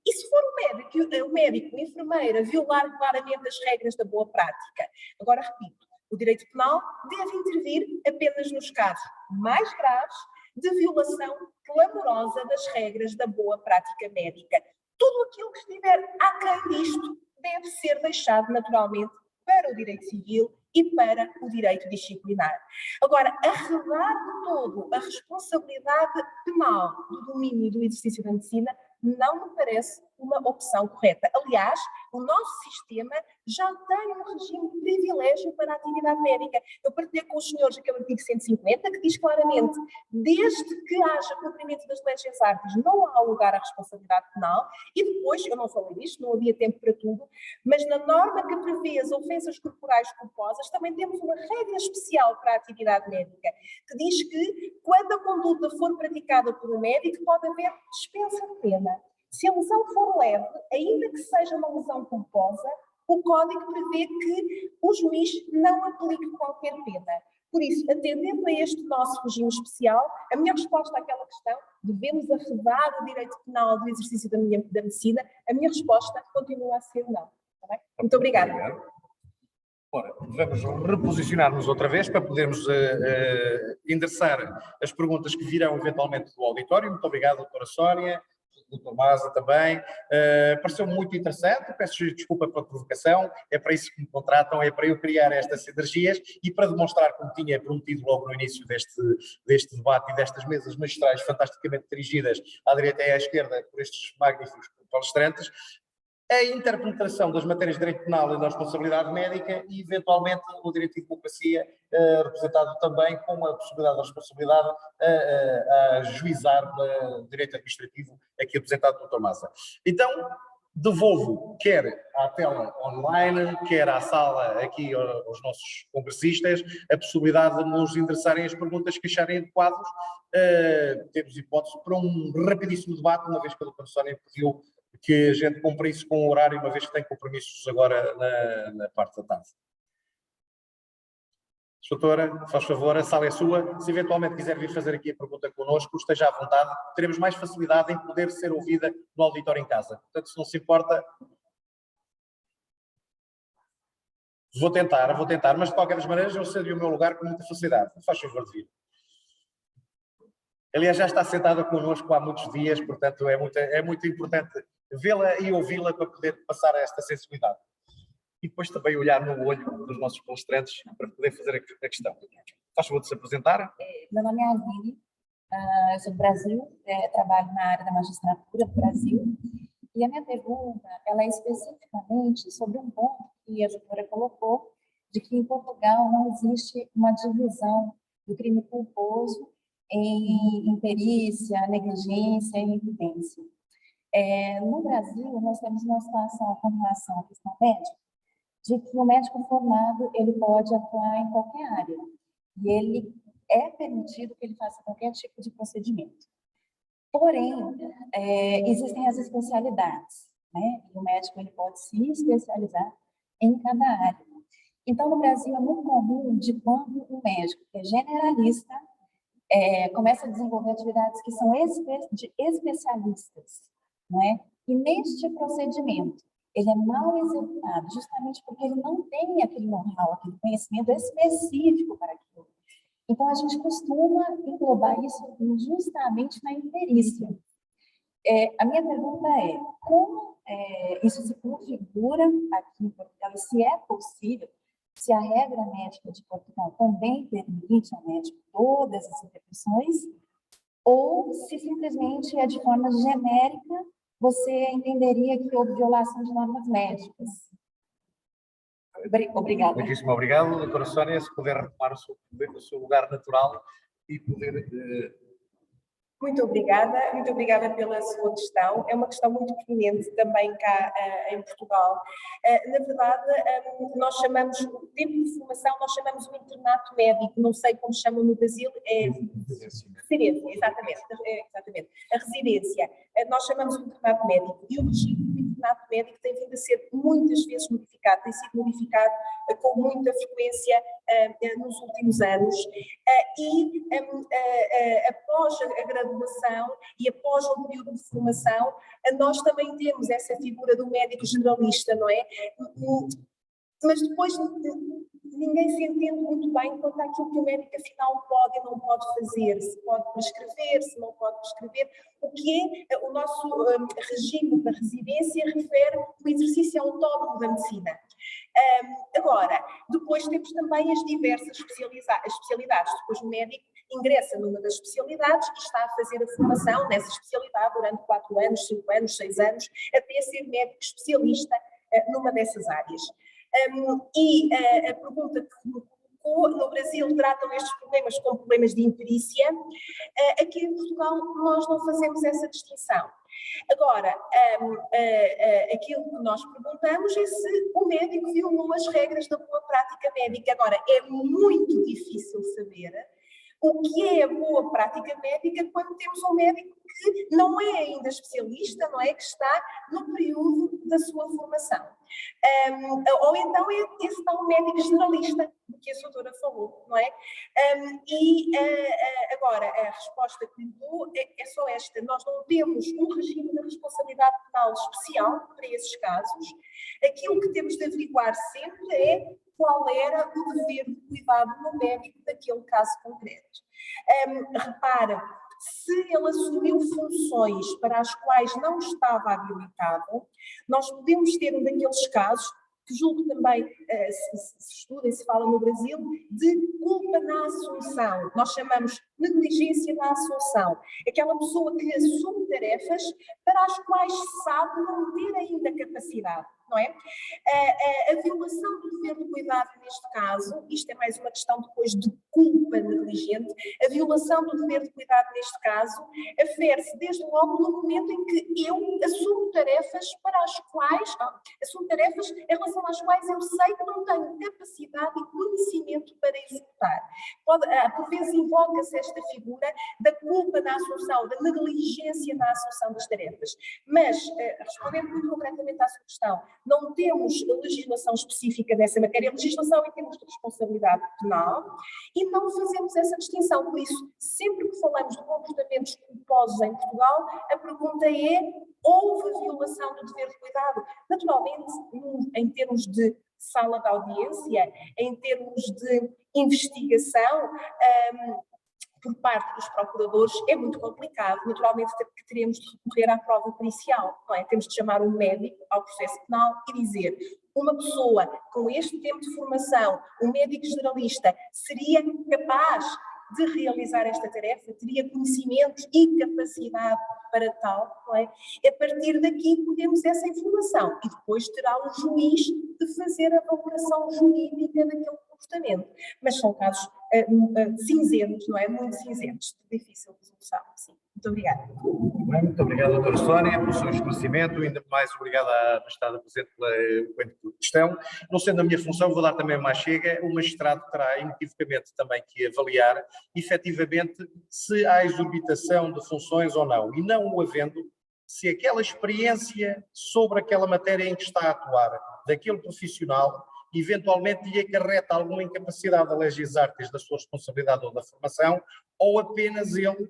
E se for o médico, a enfermeira, violar claramente as regras da boa prática? Agora, repito, o direito penal deve intervir apenas nos casos mais graves de violação clamorosa das regras da boa prática médica. Tudo aquilo que estiver aquém disto deve ser deixado naturalmente para o direito civil e para o direito disciplinar. Agora, arredar de todo a responsabilidade penal do domínio do exercício da medicina não me parece uma opção correta. Aliás, o nosso sistema já tem um regime de privilégio para a atividade médica. Eu partilhei com os senhores aquele artigo 150 que diz claramente: desde que haja cumprimento das leges artes, não há lugar à responsabilidade penal. E depois, eu não falei disto, não havia tempo para tudo, mas na norma que prevê as ofensas corporais culposas, também temos uma regra especial para a atividade médica, que diz que, quando a conduta for praticada por um médico, pode haver dispensa de pena. Se a lesão for leve, ainda que seja uma lesão culposa, o Código prevê que o juiz não aplique qualquer pena. Por isso, atendendo a este nosso regime especial, a minha resposta àquela questão, devemos arredar o direito penal do exercício da medicina, a minha resposta continua a ser não. Tá bem? Muito obrigada. Ora, vamos reposicionar-nos outra vez para podermos endereçar as perguntas que virão eventualmente do auditório. Muito obrigado, doutora Sónia. Dr. Maza também. Pareceu muito interessante, peço desculpa pela provocação, é para isso que me contratam, é para eu criar estas sinergias e para demonstrar, como tinha prometido logo no início deste debate e destas mesas magistrais fantasticamente dirigidas à direita e à esquerda por estes magníficos palestrantes, a interpenetração das matérias de direito penal e da responsabilidade médica e, eventualmente, o direito de democracia, representado também com a possibilidade da responsabilidade a juizar no direito administrativo, aqui apresentado pelo Dr. Maza. Então, devolvo quer à tela online, quer à sala aqui aos nossos congressistas, a possibilidade de nos endereçarem as perguntas que acharem adequadas. Temos hipótese para um rapidíssimo debate, uma vez que a doutora Sónia pediu que a gente cumpra isso com o horário, uma vez que tem compromissos agora na parte da tarde. Doutora, faz favor, a sala é sua. Se eventualmente quiser vir fazer aqui a pergunta connosco, esteja à vontade. Teremos mais facilidade em poder ser ouvida no auditório em casa. Portanto, se não se importa... Vou tentar, mas de qualquer das maneiras eu cedo o meu lugar com muita facilidade. Faz favor de vir. Aliás, já está sentada connosco há muitos dias, portanto é muito importante vê-la e ouvi-la para poder passar esta sensibilidade. E depois também olhar no olho dos nossos palestrantes para poder fazer a questão. Faz favor de se apresentar. Meu nome é Aline, eu sou do Brasil, trabalho na área da magistratura do Brasil. E a minha pergunta, ela é especificamente sobre um ponto que a doutora colocou, de que em Portugal não existe uma divisão do crime culposo em perícia, negligência e evidência. No Brasil, nós temos uma situação com relação à questão médica, de que o médico formado ele pode atuar em qualquer área, e ele é permitido que ele faça qualquer tipo de procedimento. Porém, existem as especialidades, né? E o médico ele pode se especializar em cada área. Então, no Brasil, é muito comum de quando um médico que é generalista começa a desenvolver atividades que são de especialistas, não é? E neste procedimento, ele é mal executado, justamente porque ele não tem aquele know-how, aquele conhecimento específico para aquilo. Então, a gente costuma englobar isso justamente na imperícia. A minha pergunta é, como isso se configura aqui em Portugal, e se é possível, se a regra médica de Portugal também permite ao médico todas as intervenções, ou se simplesmente é de forma genérica, você entenderia que houve violação de normas médicas. Obrigada. Muitíssimo obrigado, doutora Sónia. Se puder retomar o seu lugar natural e poder... Muito obrigada pela sua questão. É uma questão muito pertinente também cá em Portugal. Na verdade, nós chamamos, o tempo de formação, nós chamamos o internato médico, não sei como chamam no Brasil, residência, exatamente. A residência, nós chamamos o internato médico, e o regime do internato médico tem vindo a ser muitas vezes modificado, tem sido modificado com muita frequência nos últimos anos, e após a graduação e após um período de formação, nós também temos essa figura do médico generalista, não é? Mas depois ninguém se entende muito bem quanto àquilo que o médico afinal pode e não pode fazer, se pode prescrever, se não pode prescrever, o que é o nosso regime da residência refere o exercício autónomo da medicina. Agora, depois temos também as diversas especialidades. Depois o médico ingressa numa das especialidades e está a fazer a formação nessa especialidade durante 4 anos, 5 anos, 6 anos, até ser médico especialista numa dessas áreas. A pergunta que me colocou, no Brasil tratam estes problemas como problemas de imperícia, aqui em Portugal nós não fazemos essa distinção. Agora, aquilo que nós perguntamos é se o médico violou as regras da boa prática médica. Agora, é muito difícil saber o que é a boa prática médica quando temos um médico que não é ainda especialista, não é? Que está no período da sua formação. Ou então é esse tal médico generalista, do que a doutora falou, não é? Agora, a resposta que lhe dou é só esta. Nós não temos um regime de responsabilidade penal especial para esses casos. Aquilo que temos de averiguar sempre é qual era o dever de cuidado no médico daquele caso concreto. Repara, se ele assumiu funções para as quais não estava habilitado, nós podemos ter um daqueles casos, que julgo também se estuda e se fala no Brasil, de culpa na assunção. Nós chamamos negligência na assunção. Aquela pessoa que assume tarefas para as quais sabe não ter ainda capacidade, não é? A violação do dever de cuidado neste caso, isto é mais uma questão depois de culpa negligente, a violação do dever de cuidado neste caso afere-se desde logo no momento em que eu assumo tarefas para as quais, assumo tarefas em relação às quais eu sei que não tenho capacidade e conhecimento para executar. Por vezes invoca-se esta figura da culpa na assunção, da negligência na assunção das tarefas. Mas, respondendo muito concretamente à sua questão, não temos legislação específica nessa matéria, legislação em termos de responsabilidade penal, e não fazemos essa distinção. Por isso, sempre que falamos de comportamentos culposos em Portugal, a pergunta é: houve violação do dever de cuidado? Naturalmente, em termos de sala de audiência, em termos de investigação, por parte dos procuradores, é muito complicado. Naturalmente, que teremos de recorrer à prova pericial, não é? Temos de chamar um médico ao processo penal e dizer: uma pessoa com este tempo de formação, um médico generalista, seria capaz de realizar esta tarefa, teria conhecimentos e capacidade para tal, não é? A partir daqui podemos essa informação e depois terá o juiz de fazer a valoração jurídica daquele comportamento. Mas são casos cinzentos, não é? Muito cinzentos, de difícil resolução. Sim. Muito obrigada. Muito obrigado, doutora Sónia, pelo seu esclarecimento. Ainda mais obrigado à estada presente pela questão. Não sendo a minha função, vou dar também uma chega. O magistrado terá inequivocamente também que avaliar, efetivamente, se há exorbitação de funções ou não. E não o havendo, se aquela experiência sobre aquela matéria em que está a atuar, daquele profissional, eventualmente lhe acarreta alguma incapacidade a legis artes da sua responsabilidade ou da formação, ou apenas ele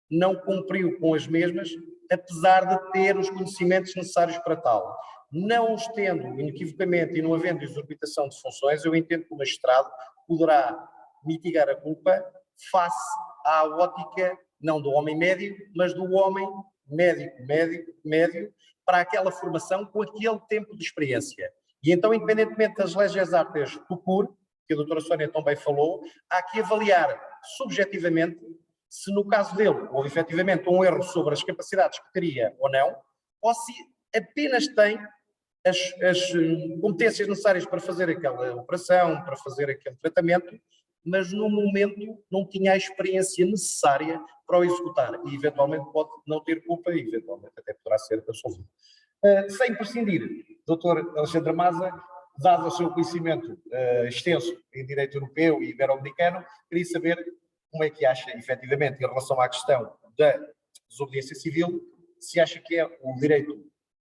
não cumpriu com as mesmas, apesar de ter os conhecimentos necessários para tal. Não os tendo inequivocamente e não havendo exorbitação de funções, eu entendo que o magistrado poderá mitigar a culpa face à ótica, não do homem médio, mas do homem médio, para aquela formação com aquele tempo de experiência. E então, independentemente das legis artes do CUR, que a doutora Sónia também falou, há que avaliar subjetivamente se no caso dele houve efetivamente um erro sobre as capacidades que teria ou não, ou se apenas tem as competências necessárias para fazer aquela operação, para fazer aquele tratamento, mas no momento não tinha a experiência necessária para o executar e eventualmente pode não ter culpa e eventualmente até poderá ser absolvido. Sem prescindir, Dr. Alexandre Maza, dado o seu conhecimento extenso em direito europeu e ibero-americano, queria saber como é que acha, efetivamente, em relação à questão da desobediência civil, se acha que é o direito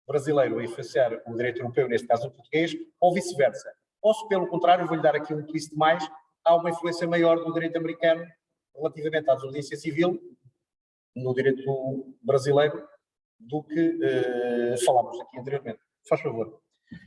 brasileiro a influenciar o direito europeu, neste caso o português, ou vice-versa. Ou se, pelo contrário, vou-lhe dar aqui um twist mais, há uma influência maior do direito americano relativamente à desobediência civil no direito brasileiro do que falámos aqui anteriormente. Faz favor.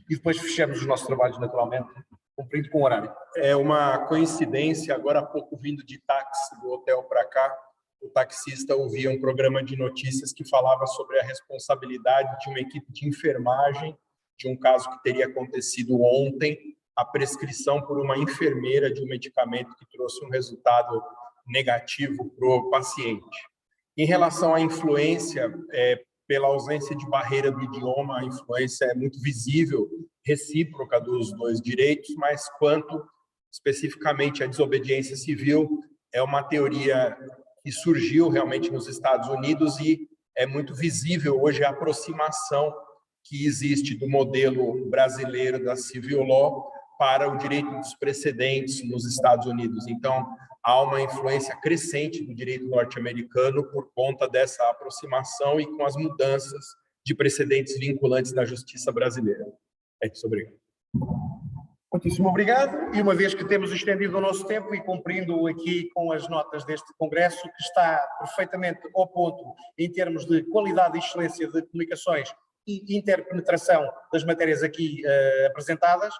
E depois fechamos os nossos trabalhos, naturalmente, cumprindo com o horário. É uma coincidência, agora há pouco vindo de táxi do hotel para cá, o taxista ouvia um programa de notícias que falava sobre a responsabilidade de uma equipe de enfermagem, de um caso que teria acontecido ontem, a prescrição por uma enfermeira de um medicamento que trouxe um resultado negativo para o paciente. Em relação à influência, pela ausência de barreira do idioma, a influência é muito visível, recíproca dos dois direitos, mas quanto especificamente à desobediência civil, é uma teoria que surgiu realmente nos Estados Unidos e é muito visível hoje a aproximação que existe do modelo brasileiro da civil law para o direito dos precedentes nos Estados Unidos. Então, há uma influência crescente do direito norte-americano por conta dessa aproximação e com as mudanças de precedentes vinculantes na justiça brasileira. É isso, obrigado. Muitíssimo obrigado. E uma vez que temos estendido o nosso tempo e cumprindo aqui com as notas deste congresso, que está perfeitamente ao ponto em termos de qualidade e excelência de comunicações e interpenetração das matérias aqui apresentadas,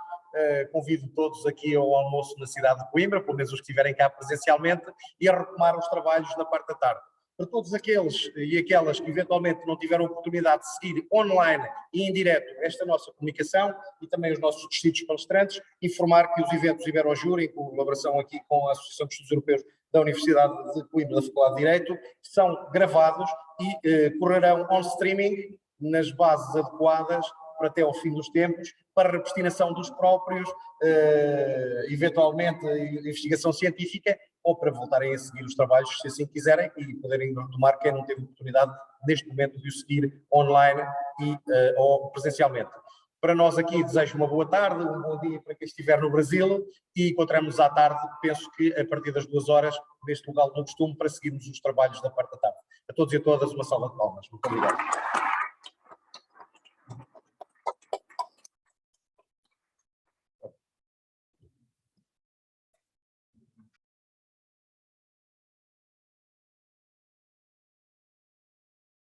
convido todos aqui ao almoço na cidade de Coimbra, pelo menos os que estiverem cá presencialmente, e a retomar os trabalhos na parte da tarde. para todos aqueles e aquelas que eventualmente não tiveram oportunidade de seguir online e em direto esta nossa comunicação e também os nossos distintos palestrantes, informar que os eventos Iberojur, em colaboração aqui com a Associação de Estudos Europeus da Universidade de Coimbra, da Faculdade de Direito, são gravados e correrão on streaming nas bases adequadas para até ao fim dos tempos, para a destinação dos próprios, eventualmente investigação científica, ou para voltarem a seguir os trabalhos, se assim quiserem, e poderem retomar quem não teve oportunidade, neste momento, de o seguir online ou presencialmente. Para nós aqui, desejo uma boa tarde, um bom dia para quem estiver no Brasil e encontramos à tarde, penso que a partir das 2 horas, neste lugar do costume, para seguirmos os trabalhos da parte da tarde. A todos e a todas, uma salva de palmas. Muito obrigado.